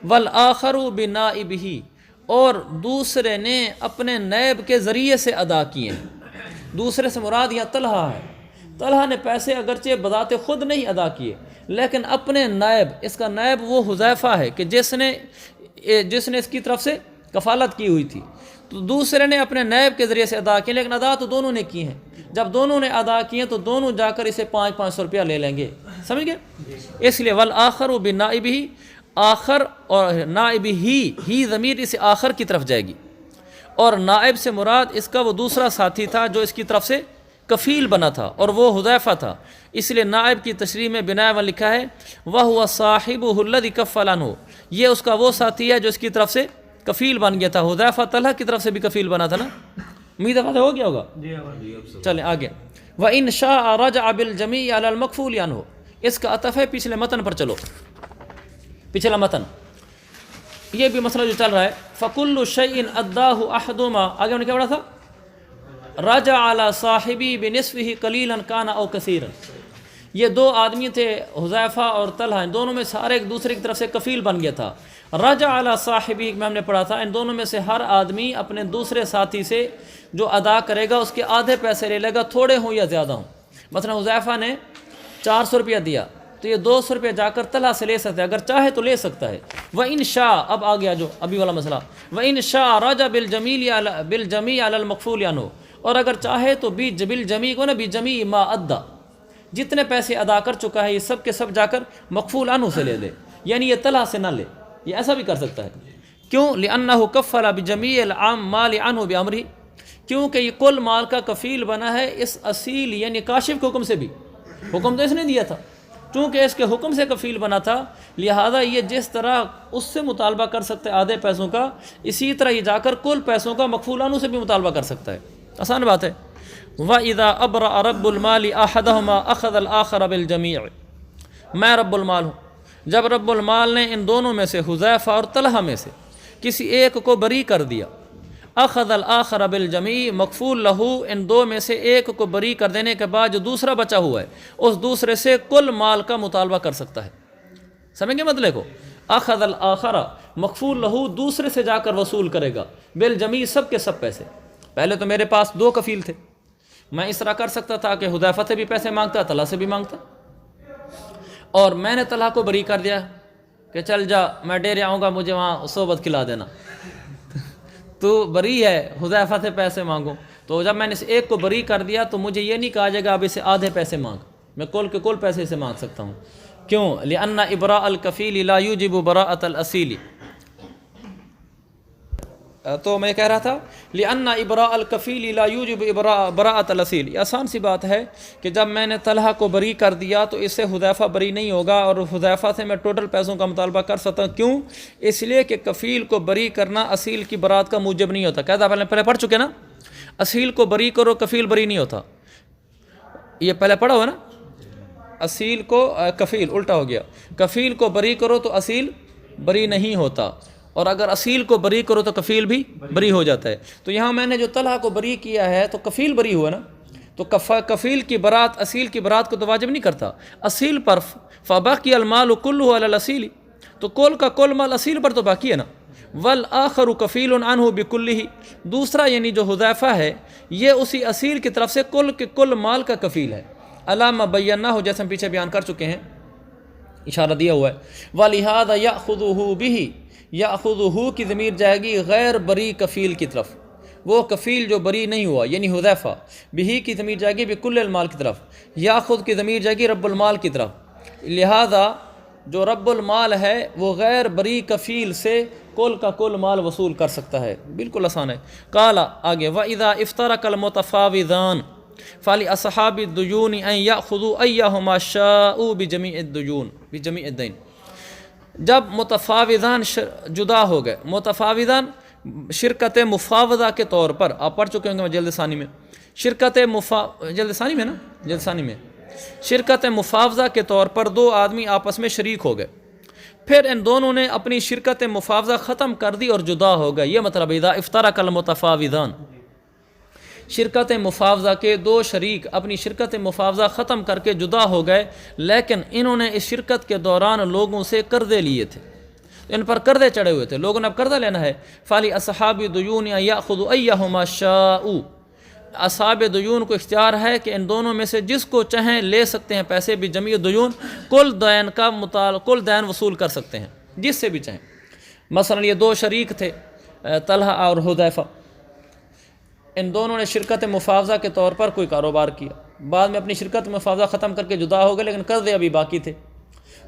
والآخر بنائبہ، اور دوسرے نے اپنے نیب کے ذریعے سے ادا کیے ہیں، دوسرے سے مراد یہاں طلحہ ہے۔ طلحہ نے پیسے اگرچہ بذات خود نہیں ادا کیے، لیکن اپنے نائب، اس کا نائب وہ حذیفہ ہے کہ جس نے اس کی طرف سے کفالت کی ہوئی تھی، تو دوسرے نے اپنے نائب کے ذریعے سے ادا کیے، لیکن ادا تو دونوں نے کی ہیں۔ جب دونوں نے ادا کیے تو دونوں جا کر اسے 500 روپیہ لے لیں گے، سمجھ گئے؟ اس لیے والآخر بنائبہ، آخر اور نائب ہی ضمیر اس آخر کی طرف جائے گی، اور نائب سے مراد اس کا وہ دوسرا ساتھی تھا جو اس کی طرف سے کفیل بنا تھا، اور وہ حذیفہ تھا۔ اس لیے نائب کی تشریح میں بناء و لکھا ہے وَهُوَ صَاحِبُهُ الَّذِي كَفَّلَ عَنْهُ، یہ اس کا وہ ساتھی ہے جو اس کی طرف سے کفیل بن گیا تھا۔ حذیفہ طلحہ کی طرف سے بھی کفیل بنا تھا نا، امید ہے ہو گیا ہوگا۔ چلیں آگے، وَإِنْ شَاءَ رَجَعَ بِالْجَمِيعِ عَلَى الْمَكْفُولِ عَنْهُ، اس کا عطف ہے پچھلے متن پر۔ چلو پچھلا متن، یہ بھی مسئلہ جو چل رہا ہے، فَكُلُّ شَيْءٍ أَدَّاهُ أَحَدُهُمَا، آگے ہم نے کیا پڑھا تھا؟ رَجَعَ عَلَى صَاحِبِهِ بِنِصْفِهِ قَلِيلًا كَانَ أَوْ كَثِيرًا، یہ دو آدمی تھے حذیفہ اور طلحہ، ان دونوں میں سے ہر ایک دوسرے کی طرف سے کفیل بن گیا تھا۔ رَجَعَ عَلَى صَاحِبِهِ میں ہم نے پڑھا تھا، ان دونوں میں سے ہر آدمی اپنے دوسرے ساتھی سے جو ادا کرے گا اس کے آدھے پیسے لے لے گا، تھوڑے ہوں یا زیادہ ہوں۔ مثلا حذیفہ نے 400 روپیہ دیا تو یہ 200 روپیہ جا کر طلحہ سے لے سکتا ہے، اگر چاہے تو لے سکتا ہے۔ وَإِنْ شَاءَ، اب آ گیا جو ابھی والا مسئلہ، وَإِنْ شَاءَ رَجَعَ بِالْجَمِيعِ عَلَى الْمَكْفُولِ عَنْهُ، اور اگر چاہے تو بالجمیع کو نا بجمیع ما ادا، جتنے پیسے ادا کر چکا ہے یہ سب کے سب جا کر مکفول عنہ سے لے لے، یعنی یہ طلحہ سے نہ لے، یہ ایسا بھی کر سکتا ہے۔ کیوں؟ لِأَنَّهُ كَفَّلَ بِجَمِيعِ الْعَامِ مَالِ عَنْهُ بِأَمْرِهِ، کیونکہ یہ کل مال کا کفیل بنا ہے اس اصیل یعنی کاشف کے حکم سے بھی، حکم تو اس نے دیا تھا، چونکہ اس کے حکم سے کفیل بنا تھا، لہذا یہ جس طرح اس سے مطالبہ کر سکتے آدھے پیسوں کا، اسی طرح یہ جا کر کل پیسوں کا مکفول عنہ سے بھی مطالبہ کر سکتا ہے۔ آسان بات ہے۔ وَإِذَا أَبْرَأَ رَبُّ الْمَالِ أَحَدَهُمَا أَخَذَ الْآخَرَ بِالْجَمِيعِ، میں رب المال ہوں، جب رب المال نے ان دونوں میں سے حذیفہ اور طلحہ میں سے کسی ایک کو بری کر دیا، اخذ الآخر بالجمیع، مکفول لہو، ان دو میں سے ایک کو بری کر دینے کے بعد جو دوسرا بچا ہوا ہے اس دوسرے سے کل مال کا مطالبہ کر سکتا ہے۔ سمجھ گے مطلب کو؟ اخذ الآخر، مکفول لہو دوسرے سے جا کر وصول کرے گا، بالجمیع سب کے سب پیسے۔ پہلے تو میرے پاس 2 کفیل تھے، میں اس طرح کر سکتا تھا کہ حذیفہ سے بھی پیسے مانگتا، طلحہ سے بھی مانگتا، اور میں نے طلحہ کو بری کر دیا کہ چل جا میں ڈیرے آؤں گا، مجھے وہاں صحبت کھلا دینا، تو بری ہے حذیفہ سے پیسے مانگو، تو جب میں نے اس ایک کو بری کر دیا تو مجھے یہ نہیں کہا جائے گا اب اسے آدھے پیسے مانگ، میں کل کے کل پیسے سے مانگ سکتا ہوں۔ کیوں؟ لأن ابراء الکفیل لا یوجب براءۃ الاصیل، تو میں کہہ رہا تھا لأن ابراء الکفیل لا یوجب براءۃ الاصیل، یہ آسان سی بات ہے کہ جب میں نے طلحہ کو بری کر دیا تو اس سے حذیفہ بری نہیں ہوگا، اور حذیفہ سے میں ٹوٹل پیسوں کا مطالبہ کر سکتا ہوں۔ کیوں؟ اس لیے کہ کفیل کو بری کرنا اصیل کی برات کا موجب نہیں ہوتا، کہتا پہلے پڑھ چکے نا، اصیل کو بری کرو کفیل بری نہیں ہوتا، یہ پہلے پڑھا ہوا نا، اصیل کو کفیل الٹا ہو گیا، کفیل کو بری کرو تو اصیل بری نہیں ہوتا، اور اگر اصیل کو بری کرو تو کفیل بھی بری ہو جاتا ہے۔ تو یہاں میں نے جو طلحہ کو بری کیا ہے تو کفیل بری ہوا نا، تو کفیل کی برات اصیل کی برات کو تو واجب نہیں کرتا، اصیل پر فبقی المال کلہ علی الاصیل، تو کل کا کل مال اصیل پر تو باقی ہے نا۔ والآخر کفیل عنہ بکلہ، دوسرا یعنی جو حذیفہ ہے یہ اسی اصیل کی طرف سے کل کے کل مال کا کفیل ہے، علامہ بیانہ ہو، جیسے ہم پیچھے بیان کر چکے ہیں، اشارہ دیا ہوا ہے۔ وَلِهَذَا يَأْخُذُهُ بِهِ، یاخذہ کی ضمیر جائے گی غیر بری کفیل کی طرف، وہ کفیل جو بری نہیں ہوا یعنی حذیفہ، بہی کی ضمیر جائے گی بکل المال کی طرف، یاخذ کی ضمیر جائے گی رب المال کی طرف، لہذا جو رب المال ہے وہ غیر بری کفیل سے کل کا کل مال وصول کر سکتا ہے، بالکل آسان ہے۔ قال آگے وَإِذَا افترق المتفاوضان فلأصحاب الدیون ان یأخذوا ایہما شاءوا بجمیع الدیون بجمیع الدین، جب متفاوضان جدا ہو گئے، متفاوضان شرکت مفاوضہ کے طور پر، آپ پڑھ چکے ہوں گے جلد ثانی میں، جلد ثانی میں نا، جلد ثانی میں شرکت مفاوضہ کے طور پر 2 آدمی آپس میں شریک ہو گئے، پھر ان دونوں نے اپنی شرکت مفاوضہ ختم کر دی اور جدا ہو گئے، یہ مطلب اذا افترق المتفاوضان، شرکت مفاوضہ کے 2 شریک اپنی شرکت مفاوضہ ختم کر کے جدا ہو گئے، لیکن انہوں نے اس شرکت کے دوران لوگوں سے قرضے لیے تھے، ان پر قرضے چڑھے ہوئے تھے، لوگوں نے اب قرضہ لینا ہے، فَلِأَصْحَابِ الدُّيُونِ أَن يَأْخُذُوا أَيَّهُمَا شَاءُوا، اصحاب دیون کو اختیار ہے کہ ان دونوں میں سے جس کو چاہیں لے سکتے ہیں پیسے بھی، جمیع دیون، کل دین کا کل دین وصول کر سکتے ہیں جس سے بھی چاہیں۔ مثلا یہ دو شریک تھے طلحہ اور حذیفہ، ان دونوں نے شرکت مفاوضہ کے طور پر کوئی کاروبار کیا، بعد میں اپنی شرکت مفاوضہ ختم کر کے جدا ہو گئے، لیکن قرضے ابھی باقی تھے۔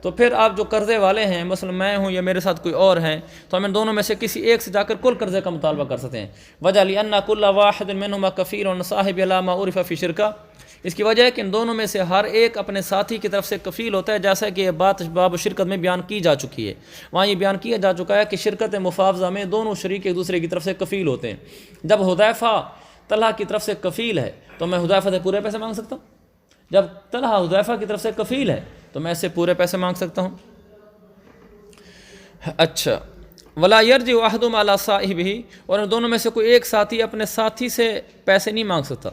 تو پھر آپ جو قرضے والے ہیں، مثلا میں ہوں یا میرے ساتھ کوئی اور ہیں، تو ہم ان دونوں میں سے کسی ایک سے جا کر کل قرضے کا مطالبہ کر سکتے ہیں۔ وجہ لأن كل واحد منهما كفيل صاحب على ما عرف في شركہ، اس کی وجہ ہے کہ ان دونوں میں سے ہر ایک اپنے ساتھی کی طرف سے کفیل ہوتا ہے، جیسا کہ یہ بات باب شرکت میں بیان کی جا چکی ہے۔ وہاں یہ بیان کیا جا چکا ہے کہ شرکت مفاوضہ میں دونوں شریک ایک دوسرے کی طرف سے کفیل ہوتے ہیں۔ جب حذیفہ طلحہ کی طرف سے کفیل ہے تو میں حذیفہ سے پورے پیسے مانگ سکتا ہوں، جب طلحہ حذیفہ کی طرف سے کفیل ہے تو میں اس سے پورے پیسے مانگ سکتا ہوں۔ اچھا، ولا یرجع احدهما علی صاحبہ، اور ان دونوں میں سے کوئی ایک ساتھی اپنے ساتھی سے پیسے نہیں مانگ سکتا۔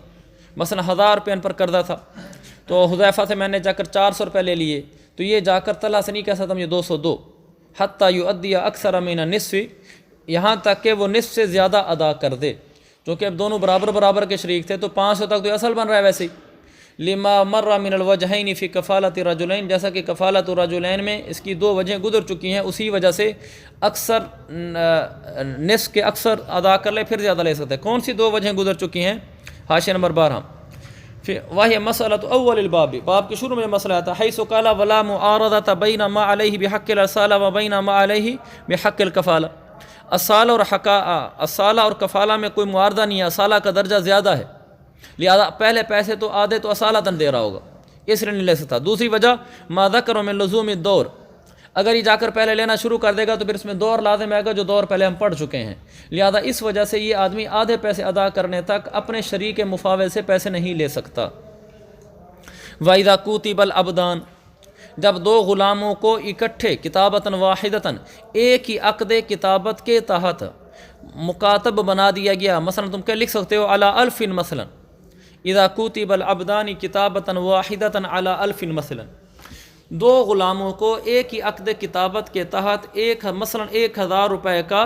مثلا 1000 روپے ان پر قرضہ تھا، تو حذیفہ سے میں نے جا کر 400 روپے لے لیے، تو یہ جا کر طلحہ سے نہیں کہہ سکتا مجھے 200 دو، حتی یؤدی اکثر من النصف، یہاں تک کہ وہ نصف سے زیادہ ادا کر دے، کیونکہ اب دونوں برابر کے شریک تھے، تو 500 تک تو اصل بن رہا ہے ویسے ہی۔ لما مر من الوجہین فی کفالۃ الرجلین، جیسا کہ کفالۃ الرجلین میں اس کی 2 وجہیں گزر چکی ہیں، اسی وجہ سے اکثر نصف کے اکثر ادا کر لے پھر زیادہ لے سکتے ہیں۔ کون سی 2 وجہیں گزر چکی ہیں؟ حاشیہ نمبر 12۔ پھر وہی مسئلۃ اول الباب، باب کے شروع میں مسئلہ آتا ہے، حیث قال ولا معارضۃ بین ما علیہ بحق الرسالہ و بین ما علیہ بحق الکفالہ، اصالہ اور کفالہ میں کوئی معارضہ نہیں ہے، اصالہ کا درجہ زیادہ ہے، لہذا پہلے پیسے تو آدھے تو اصالتاً دے رہا ہوگا، اس لیے نہیں لے سکتا۔ دوسری وجہ ما ذکر من لزوم الدور، اگر یہ جا کر پہلے لینا شروع کر دے گا تو پھر اس میں دور لازم آئے گا، جو دور پہلے ہم پڑھ چکے ہیں، لہذا اس وجہ سے یہ آدمی آدھے پیسے ادا کرنے تک اپنے شریک مفاوض سے پیسے نہیں لے سکتا۔ وَإِذَا كُتِبَ الْعَبْدَانِ، جب 2 غلاموں کو اکٹھے کتابتاً واحدتاً ایک ہی عقد کتابت کے تحت مکاتب بنا دیا گیا، مثلا تم کیا لکھ سکتے ہو علی الف مثلا، اذا کتب العبدان کتابتاً واحدتاً علی الف مثلا، 2 غلاموں کو ایک ہی عقد کتابت کے تحت مثلا 1000 روپے کا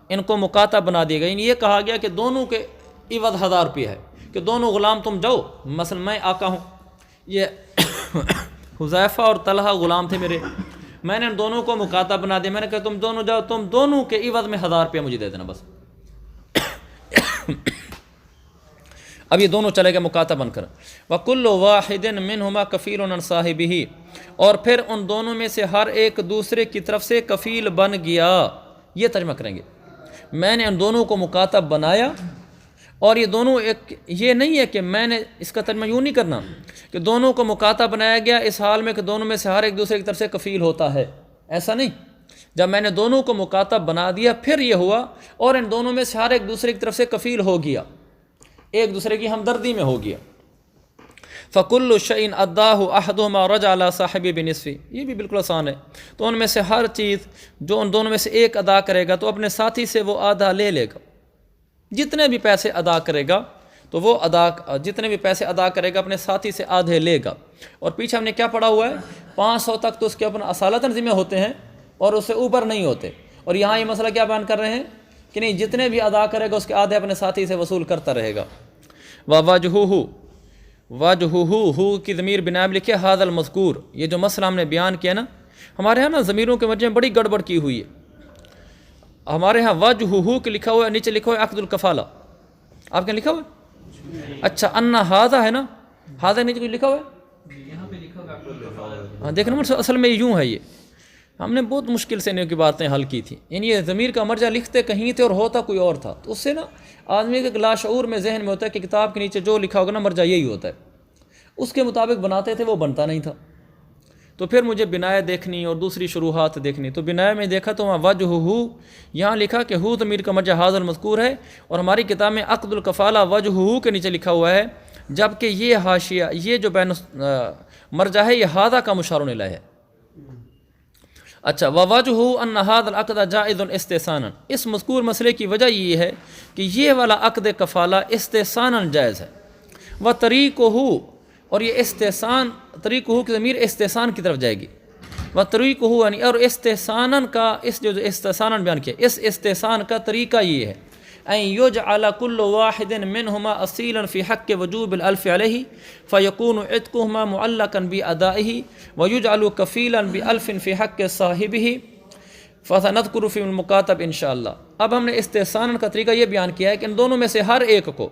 ان کو مکاتب بنا دیا گیا، یعنی یہ کہا گیا کہ دونوں کے عوض 1000 روپیہ ہے، کہ دونوں غلام تم جاؤ، مثلا میں آقا ہوں، یہ حذیفہ اور طلحہ غلام تھے میرے، میں نے ان دونوں کو مکاتب بنا دیا، میں نے کہا تم دونوں جاؤ، تم دونوں کے عوض میں 1000 روپیہ مجھے دے دینا بس۔ اب یہ دونوں چلے گئے مکاتب بن کر۔ وَكُلُّ وَاحِدٍ مِّنْهُمَا كَفِيلٌ عَنْ صَاحِبِهِ، اور پھر ان دونوں میں سے ہر ایک دوسرے کی طرف سے کفیل بن گیا۔ یہ ترجمہ کریں گے، میں نے ان دونوں کو مکاتب بنایا، اور یہ دونوں یہ نہیں ہے کہ میں نے اس کا ترجمہ یوں نہیں کرنا کہ دونوں کو مکاتب بنایا گیا اس حال میں کہ دونوں میں سے ہر ایک دوسرے کی طرف سے کفیل ہوتا ہے، ایسا نہیں۔ جب میں نے دونوں کو مکاتب بنا دیا پھر یہ ہوا، اور ان دونوں میں سے ہر ایک دوسرے کی طرف سے کفیل ہو گیا، ایک دوسرے کی ہمدردی میں ہو گیا۔ فَكُلُّ شَيْءٍ أَدَّاهُ أَحَدُهُمَا رَجَعَ عَلَى صَاحِبِهِ بِنِصْفِهِ، یہ بھی بالکل آسان ہے۔ تو ان میں سے ہر چیز جو ان دونوں میں سے ایک ادا کرے گا تو اپنے ساتھی سے وہ آدھا لے لے گا، جتنے بھی پیسے ادا کرے گا تو وہ جتنے بھی پیسے ادا کرے گا اپنے ساتھی سے آدھے لے گا۔ اور پیچھے ہم نے کیا پڑھا ہوا ہے، 500 تک تو اس کے اپنا اصالتاً ذمہ ہوتے ہیں اور اس سے اوپر نہیں ہوتے، اور یہاں یہ مسئلہ کیا بیان کر رہے ہیں کہ نہیں، جتنے بھی ادا کرے گا اس کے آدھے اپنے ساتھی سے وصول کرتا رہے گا۔ وَوَجْهُهُ کی ضمیر بنا میں لکھے هذا المذکور، یہ جو مسئلہ ہم نے بیان کیا نا، ہمارے ہاں نا ضمیروں کے وجہ میں بڑی گڑبڑ کی ہوئی ہے۔ ہمارے ہاں وجہہ کے لکھا ہوا ہے، نیچے لکھا ہوا ہے عقد الکفالہ، آپ کے لکھا ہوا ہے؟ اچھا، ان ہذا ہے نا، ہذا نیچے کچھ لکھا ہوا ہے، ہاں دیکھنا اصل میں یوں ہے، یہ ہم نے بہت مشکل سے ان کی باتیں حل کی تھی، یعنی یہ ضمیر کا مرجع لکھتے کہیں تھے اور ہوتا کوئی اور تھا، تو اس سے نا آدمی کے لاشعور میں ذہن میں ہوتا ہے کہ کتاب کے نیچے جو لکھا ہوگا نا مرجع یہی ہوتا ہے، اس کے مطابق بناتے تھے، وہ بنتا نہیں تھا۔ تو پھر مجھے بنائے دیکھنی اور دوسری شروحات دیکھنی، تو بنائے میں دیکھا تو وہاں وجہہ یہاں لکھا کہ ہو ضمیر کا مرجع حاضر مذکور ہے، اور ہماری کتاب میں عقد الکفالہ وجہہ کے نیچے لکھا ہوا ہے، جبکہ یہ حاشیہ یہ جو بین مرجع ہے یہ ہذا کا مشار الیہ ہے۔ اچھا، ووجہہ ان ھذا العقد جائز استحسانا، اس مذکور مسئلے کی وجہ یہ ہے کہ یہ والا عقد کفالہ استحسانا جائز ہے، وطریقہ، اور یہ استحسان، طریقہ کی ضمیر استحسان کی طرف جائے گی، وطریقہ یعنی اور استحساناً کا اس جو استحساناً بیان کیا، اس استحسان کا طریقہ یہ ہے، ان یجعل کل واحد منہما اصیلا فی حق وجوب الالف علیہ فیکون عتقہما معلقا بادائہ ویجعل کفیلا بالف فی حق صاحبہ فسنذکر فی المکاتب انشاءاللہ۔ اب ہم نے استحسان کا طریقہ یہ بیان کیا ہے کہ ان دونوں میں سے ہر ایک کو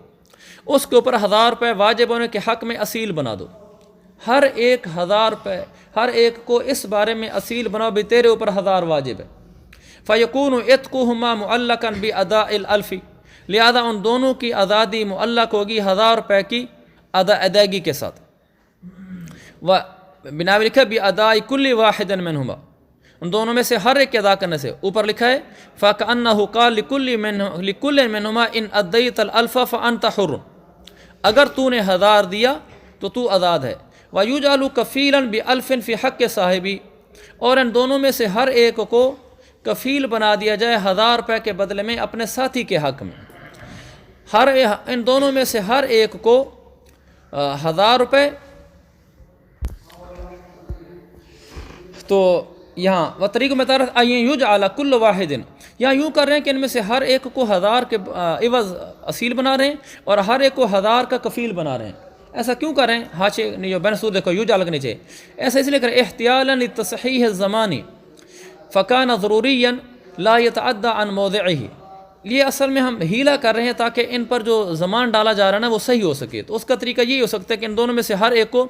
اس کے اوپر 1000 روپے واجب ہونے کے حق میں اصیل بنا دو، ہر ایک 1000 روپے ہر ایک کو اس بارے میں اصیل بناؤ بھی تیرے اوپر 1000 واجب ہے۔ فیکون عتقہما معلقا باداء الالف، لہذا ان دونوں کی آزادی معلق ہوگی 1000 روپے کی ادائیگی کے ساتھ۔ و بنا لکھا باداء کل واحد منہما، ان دونوں میں سے ہر ایک کے ادا کرنے سے۔ اوپر لکھا ہے فَكَأَنَّهُ قَالَ لِكُلٍّ مِّنْهُمَا إِنْ أَدَّيْتَ الْأَلْفَ فَأَنْتَ حُرٌّ، اگر تو نے 1000 دیا تو تو آزاد ہے۔ وَيُجْعَلُ كَفِيلًا بِأَلْفٍ فِي حَقِّ صَاحِبِ، اور ان دونوں میں سے ہر ایک کو کفیل بنا دیا جائے 1000 روپے کے بدلے میں اپنے ساتھی کے حق میں۔ ان دونوں میں سے ہر ایک کو 1000 روپے، تو یہاں و طریق میں تعارف یجعل کل واحد، یہاں یوں کر رہے ہیں کہ ان میں سے ہر ایک کو 1000 کے عوض اصیل بنا رہے ہیں اور ہر ایک کو 1000 کا کفیل بنا رہے ہیں۔ ایسا کیوں کر رہے ہیں؟ حاشیے نہیں جو بین سود دیکھو یجعل کے نیچے ایسا اس لیے کریں احتیالا لتصحیح الزمانی فکان ضروریا لا يتعدى عن موضعہ، یہ اصل میں ہم ہیلا کر رہے ہیں تاکہ ان پر جو زمان ڈالا جا رہا ہے نا وہ صحیح ہو سکے۔ تو اس کا طریقہ یہی ہو سکتا ہے کہ ان دونوں میں سے ہر ایک کو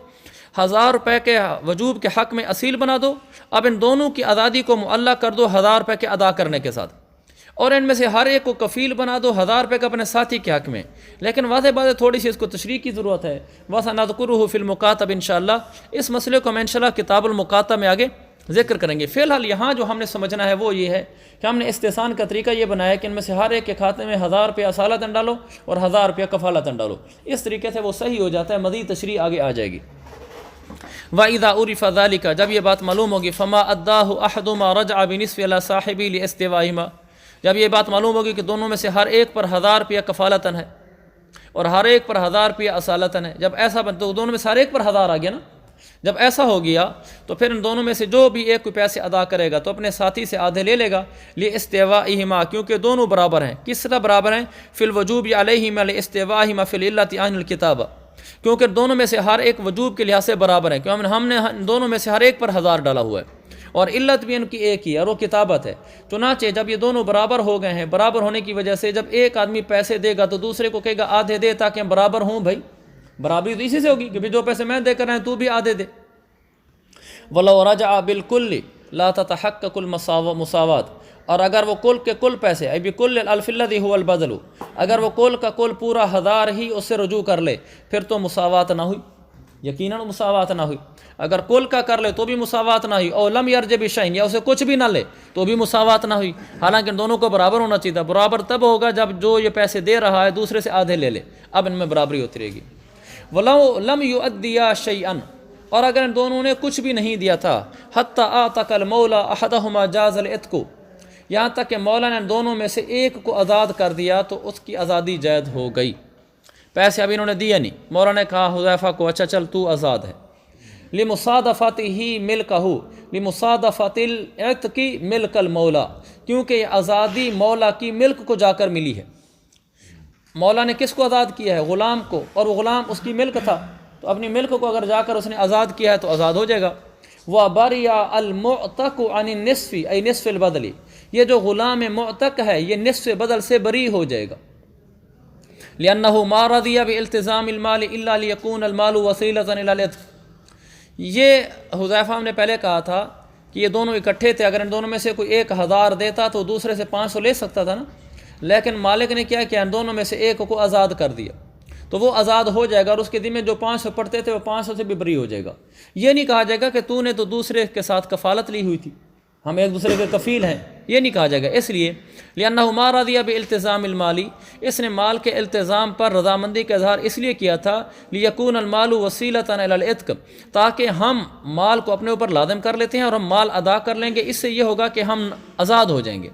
1000 روپے کے وجوب کے حق میں اصیل بنا دو، اب ان دونوں کی آزادی کو معلق کر دو 1000 روپے کے ادا کرنے کے ساتھ، اور ان میں سے ہر ایک کو کفیل بنا دو 1000 روپے کا اپنے ساتھی کے حق میں۔ لیکن واضح بات ہے تھوڑی سی اس کو تشریح کی ضرورت ہے، وَسَنَذْكُرُهُ فِي الْمُكَاتَبِ انشاءاللہ، اس مسئلے کو ہم انشاءاللہ کتاب المکاتب میں آگے ذکر کریں گے۔ فی الحال یہاں جو ہم نے سمجھنا ہے وہ یہ ہے کہ ہم نے استحسان کا طریقہ یہ بنایا کہ ان میں سے ہر ایک کے کھاتے میں 1000 روپیہ اصالتاً ڈالو اور 1000 روپیہ کفالتاً ڈالو، اس طریقے سے وہ صحیح ہو جاتا ہے، مزید تشریح آگے آ جائے گی۔ وَإِذَا عُرِفَ ذَلِكَ، جب یہ بات معلوم ہوگی، فَمَا أَدَّاهُ أَحَدُهُمَا رَجَعَ بِنِصْفِ عَلَى صَاحِبِهِ لِاسْتِوَائِهِمَا، جب یہ بات معلوم ہوگی کہ دونوں میں سے ہر ایک پر 1000 روپیہ کفالتاً ہے اور ہر ایک پر 1000 روپیہ اصالتاً ہے، جب ایسا تو دونوں میں سے ہر ایک پر 1000 آ گیا نا، جب ایسا ہو گیا تو پھر ان دونوں میں سے جو بھی ایک کوئی پیسے ادا کرے گا تو اپنے ساتھی سے آدھے لے لے گا، لِاسْتِوَائِهِمَا، کیونکہ دونوں برابر ہیں۔ کس طرح برابر ہیں؟ فی الوجوب علیہما لِاسْتِوَائِهِمَا فی العلۃ عن الکتابہ، کیونکہ دونوں میں سے ہر ایک وجوب کے لحاظ سے برابر ہیں، کیونکہ ہم نے دونوں میں سے ہر ایک پر 1000 ڈالا ہوا ہے، اور علت بھی ان کی ایک ہی ہے اور وہ کتابت ہے۔ چنانچہ جب یہ دونوں برابر ہو گئے ہیں، برابر ہونے کی وجہ سے جب ایک آدمی پیسے دے گا تو دوسرے کو کہے گا آدھے دے، تاکہ ہم برابر ہوں۔ بھائی برابری تو اسی سے ہوگی کہ جو پیسے میں دے کر رہے ہیں تو بھی آدھے دے۔ وَلَوْ رَجَعَ بِالْكُلِّ لَا تَتَحَقَّقُ الْمُسَاوَاةُ، اور اگر وہ کل کے کل پیسے ای بِكُلِّ الْأَلْفِ الَّذِي هُوَ الْبَذْلُ، اگر وہ کل کا کل پورا 1000 ہی اس سے رجوع کر لے پھر تو مساوات نہ ہوئی، یقیناً مساوات نہ ہوئی۔ اگر کل کا کر لے تو بھی مساوات نہ ہوئی، اور لم یرج بشیء، یا اسے کچھ بھی نہ لے تو بھی مساوات نہ ہوئی، حالانکہ ان دونوں کو برابر ہونا چاہیے تھا۔ برابر تب ہوگا جب جو یہ پیسے دے رہا ہے دوسرے سے آدھے لے لے، اب ان میں برابری ہوتی رہے گی۔ وَلَوْ لَمْ يُؤَدِّيَا شَيْئًا، اور اگر ان دونوں نے کچھ بھی نہیں دیا تھا، حَتَّى أَعْتَقَ الْمَوْلَى أَحَدَهُمَا جَازَ الْعِتْقُ، یہاں تک کہ مولا نے ان دونوں میں سے ایک کو آزاد کر دیا تو اس کی آزادی جائز ہو گئی۔ پیسے ابھی انہوں نے دیے نہیں، مولا نے کہا حذیفہ کو اچھا چل تو آزاد ہے، لِمُصَادَفَتِهِ مِلْكَهُ لِمُصَادَفَتِ الْعِتْقِ مِلْكَ الْمَوْلَى، کیونکہ یہ آزادی مولا کی ملک کو جا کر ملی ہے۔ مولا نے کس کو آزاد کیا ہے؟ غلام کو، اور وہ غلام اس کی ملک تھا، تو اپنی ملک کو اگر جا کر اس نے آزاد کیا ہے تو آزاد ہو جائے گا۔ وَبَرِئَ الْمُعْتَقُ عَنِ النِّصْفِ أي نِصْفِ الْبَدْلِ، یہ جو غلام معتق ہے یہ نصف بدل سے بری ہو جائے گا۔ لِأَنَّهُ مَا رَضِيَ بِالْتِزَامِ الْمَالِ إِلَّا لِيَكُونَ الْمَالُ وَسِيلَةً إِلَى الْعِتْقِ، یہ حذیفہ ہم نے پہلے کہا تھا کہ یہ دونوں اکٹھے تھے، اگر ان دونوں میں سے کوئی ایک 1000 دیتا تو دوسرے سے 500 لے سکتا تھا نا، لیکن مالک نے کیا کیا، ان دونوں میں سے ایک کو آزاد کر دیا تو وہ آزاد ہو جائے گا، اور اس کے ذمہ جو 500 پڑتے تھے وہ 500 سے بھی بری ہو جائے گا۔ یہ نہیں کہا جائے گا کہ تو نے تو دوسرے کے ساتھ کفالت لی ہوئی تھی، ہم ایک دوسرے کے کفیل ہیں، یہ نہیں کہا جائے گا۔ اس لیے لِأَنَّهُ مَا رَضِيَ بِالْتِزَامِ الْمَالِ، اس نے مال کے التزام پر رضامندی کا اظہار اس لیے کیا تھا، لِيَكُونَ الْمَالُ وَسِيلَةً إِلَى الْعِتْقِ، تاکہ ہم مال کو اپنے اوپر لازم کر لیتے ہیں اور ہم مال ادا کر لیں گے، اس سے یہ ہوگا کہ ہم آزاد ہو جائیں گے۔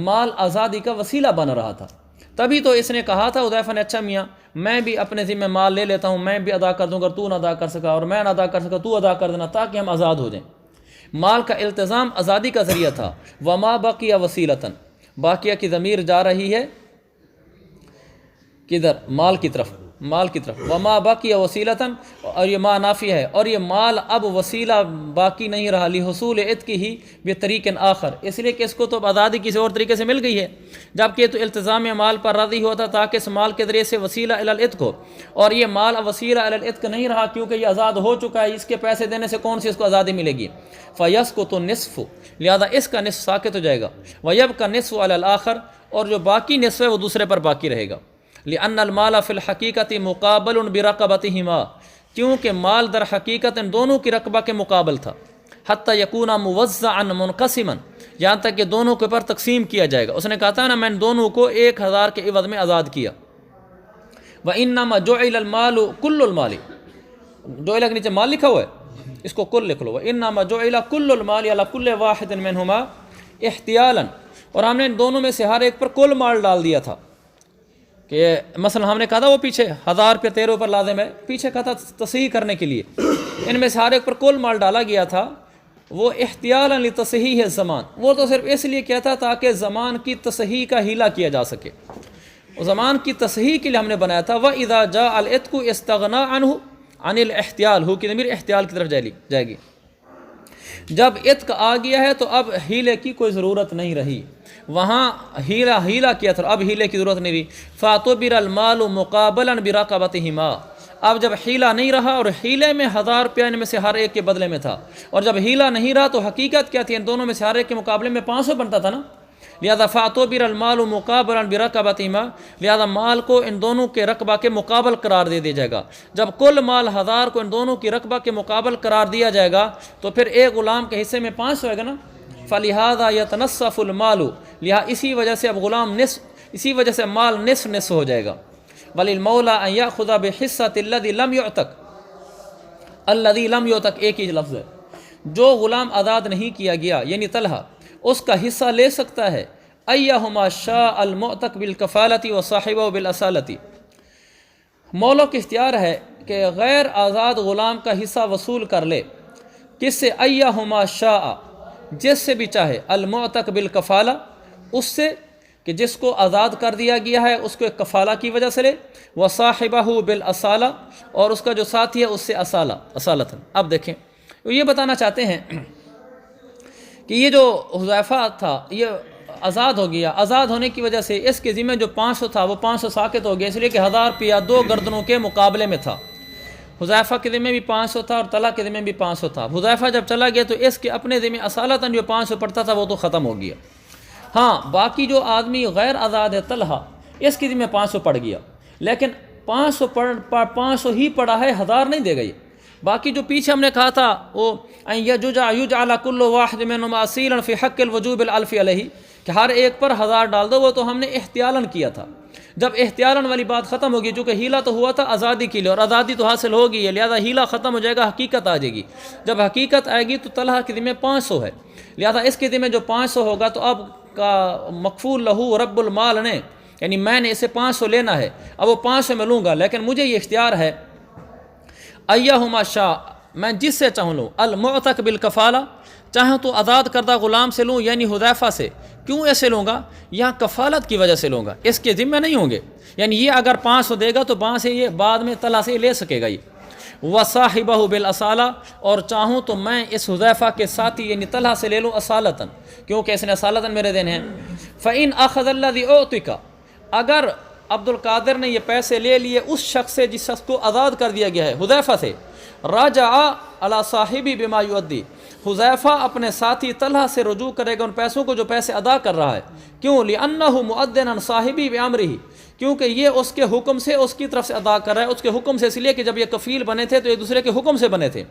مال آزادی کا وسیلہ بن رہا تھا، تبھی تو اس نے کہا تھا حذیفہ نے، اچھا میاں میں بھی اپنے ذمہ مال لے لیتا ہوں، میں بھی ادا کر دوں گا، تو نہ ادا کر سکا، اور میں نہ ادا کر سکا تو ادا کر دینا، تاکہ ہم آزاد ہو جائیں۔ مال کا التزام آزادی کا ذریعہ تھا۔ وما بقی وسیلتاً، باقیہ کی ضمیر جا رہی ہے کدھر؟ مال کی طرف، مال کی طرف. وما باقی وسیلتاً، اور یہ ما نافی ہے، اور یہ مال اب وسیلہ باقی نہیں رہا لحصول عتق ہی بطریق آخر، اس لیے کہ اس کو تو اب آزادی کسی اور طریقے سے مل گئی ہے، جبکہ تو التزام مال پر راضی ہوتا تاکہ اس مال کے ذریعے سے وسیلہ الی العتق ہو، اور یہ مال اب وسیلہ الی العتق نہیں رہا کیونکہ یہ آزاد ہو چکا ہے، اس کے پیسے دینے سے کون سی اس کو آزادی ملے گی. فیسقط النصف، لہذا اس کا نصف ساقط ہو جائے گا. ویبقى النصف علی الآخر، اور جو باقی نصف ہے وہ دوسرے پر باقی رہے گا. لأن المال فی الحقیقت مقابل برقبتہما، کیونکہ مال در حقیقت ان دونوں کی رقبہ کے مقابل تھا. حتی یکون موزعا منقسما، یہاں تک کہ دونوں کے پر تقسیم کیا جائے گا. اس نے کہا تھا نا میں نے دونوں کو 1000 کے عوض میں آزاد کیا. وانما جعل المال کل المال، جعل کے نیچے مال لکھا ہوا ہے، اس کو کل لکھ لو. وانما جعل کل المال علی کل واحد منہما احتیالا، اور ہم نے ان دونوں میں سے ہر ایک پر کل مال ڈال دیا تھا. کہ مثلا ہم نے کہا تھا وہ پیچھے 1000 روپے 13 پر لازم ہے، پیچھے کہا تھا تصحیح کرنے کے لیے، ان میں سے ہر ایک پر کل مال ڈالا گیا تھا. وہ احتیالا لتصحیح الزمان، وہ تو صرف اس لیے کیا تھا تاکہ زمان کی تصحیح کا ہیلہ کیا جا سکے، زمان کی تصحیح کے لیے ہم نے بنایا تھا. وَإِذَا جَاءَ الْعِتْقُ اسْتَغْنَىٰ عَنْهُ عَنِ الْاحْتِيَالِ، ہو کی ضمیر احتیال کی طرف جائے گی. جب عتق آ گیا ہے تو اب ہیلے کی کوئی ضرورت نہیں رہی، وہاں ہیلہ کیا تھا، اب ہیلے کی ضرورت نہیں رہی. فَاعْتُبِرَ الْمَالُ مُقَابَلًا بِرَقَبَتِهِمَا، اب جب ہیلہ نہیں رہا، اور ہیلے میں 1000 روپیہ ان میں سے ہر ایک کے بدلے میں تھا، اور جب ہیلہ نہیں رہا تو حقیقت کیا تھی؟ ان دونوں میں سے ہر ایک کے مقابلے میں 500 بنتا تھا نا. لہذا فَاعْتُبِرَ الْمَالُ مُقَابَلًا بِرَقَبَتِهِمَا، لہذا مال کو ان دونوں کے رقبہ کے مقابل قرار دے دیا جائے گا. جب کل مال 1000 کو ان دونوں کی رقبہ کے مقابل قرار دیا جائے گا تو پھر ایک غلام کے حصے میں 500 ہوئے گا نا. فَلِهَذَا يَتَنَصَّفُ الْمَالُ، لہذا اسی وجہ سے اب غلام اسی وجہ سے مال نصف ہو جائے گا. وَلِلْمَوْلَىٰ أَن يَأْخُذَ بِحِصَّةِ الَّذِي لَمْ يُعْتَقْ، الَّذِي لَمْ يُعْتَقْ ایک ہی لفظ ہے. جو غلام آزاد نہیں کیا گیا یعنی طلحہ، اس کا حصہ لے سکتا ہے. ایہما شاء المعتق بالکفالۃ وصاحبہ بالاسالۃ، مولا کا اختیار ہے کہ غیر آزاد غلام کا حصہ وصول کر لے. کس سے؟ ایہما شاء، جس سے بھی چاہے. المعتق بالکفالہ، اس سے کہ جس کو آزاد کر دیا گیا ہے اس کو ایک کفالہ کی وجہ سے لے. وصاحبہ بالاسالہ، اور اس کا جو ساتھی ہے اس سے اصالتاً. اب دیکھیں یہ بتانا چاہتے ہیں کہ یہ جو حذیفہ تھا یہ آزاد ہو گیا، آزاد ہونے کی وجہ سے اس کے ذمہ جو 500 تھا وہ 500 ساقط ہو گیا، اس لیے کہ 1000 روپیہ 2 گردنوں کے مقابلے میں تھا. حذیفہ کے ذمہ بھی 500 تھا اور طلحہ کے ذمہ بھی 500 تھا. حذیفہ جب چلا گیا تو اس کے اپنے ذمہ اصالتاً جو 500 پڑتا تھا وہ تو ختم ہو گیا. ہاں باقی جو آدمی غیر آزاد ہے طلحہ، اس کے ذمہ 500 پڑ گیا، لیکن 500 ہی پڑا ہے، 1000 نہیں دے گئی. باقی جو پیچھے ہم نے کہا تھا وہ یجعل کل واحد منہما اصیلا فی حق الوجوب الالف علیہ، کہ ہر ایک پر 1000 ڈال دو، وہ تو ہم نے احتیالاً کیا تھا. جب احتیالاً والی بات ختم ہوگی، چونکہ ہیلہ تو ہوا تھا آزادی کے لیے اور آزادی تو حاصل ہوگی ہے، لہذا ہیلہ ختم ہو جائے گا، حقیقت آ جائے گی. جب حقیقت آئے گی تو طلحہ کے ذمہ 500 ہے، لہذا اس کے ذمہ جو 500 ہوگا تو اب کا مکفول لہو رب المال نے، یعنی میں نے اسے 500 لینا ہے، اب وہ 500 میں لوں گا، لیکن مجھے یہ اختیار ہے. ایہما شاء، میں جس سے چاہوں لوں. المعتق بالکفالہ، چاہوں تو آزاد کردہ غلام سے لوں یعنی حذیفہ سے. کیوں ایسے لوں گا؟ یہاں کفالت کی وجہ سے لوں گا، اس کے ذمہ نہیں ہوں گے، یعنی یہ اگر 500 دے گا تو وہاں سے یہ بعد میں طلحہ سے لے سکے گا یہ. وصاحبہ بالاسالہ، اور چاہوں تو میں اس حذیفہ کے ساتھی یعنی طلحہ سے لے لوں اصالتاً، کیونکہ اس نے اصالتاً میرے دینے ہیں. فإن أخذ الذي أعطيك، اگر عبد القادر نے یہ پیسے لے لیے اس شخص سے جس شخص کو آزاد کر دیا گیا ہے حذیفہ سے، راجع علی صاحبی بما یؤدی، حذیفہ اپنے ساتھی طلحہ سے رجوع کرے گا ان پیسوں کو جو پیسے ادا کر رہا ہے. کیوں؟ لأنہ مؤذن عن صاحبی بامرہ، کیونکہ یہ اس کے حکم سے اس کی طرف سے ادا کر رہا ہے، اس کے حکم سے، اس لیے کہ جب یہ کفیل بنے تھے تو ایک دوسرے کے حکم سے بنے تھے.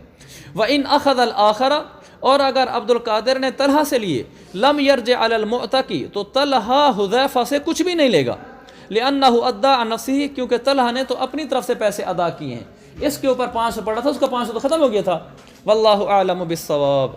وإن أخذ الآخر، اور اگر عبد القادر نے طلحہ سے لیے، لم یرجع علی المعتق، تو طلحہ حذیفہ سے کچھ بھی نہیں لے گا. لأنہ ادى عن نفسہ، کیونکہ طلحہ نے تو اپنی طرف سے پیسے ادا کیے ہیں، اس کے اوپر 500 پڑا تھا، اس کا 500 تو ختم ہو گیا تھا. واللہ اعلم بالصواب.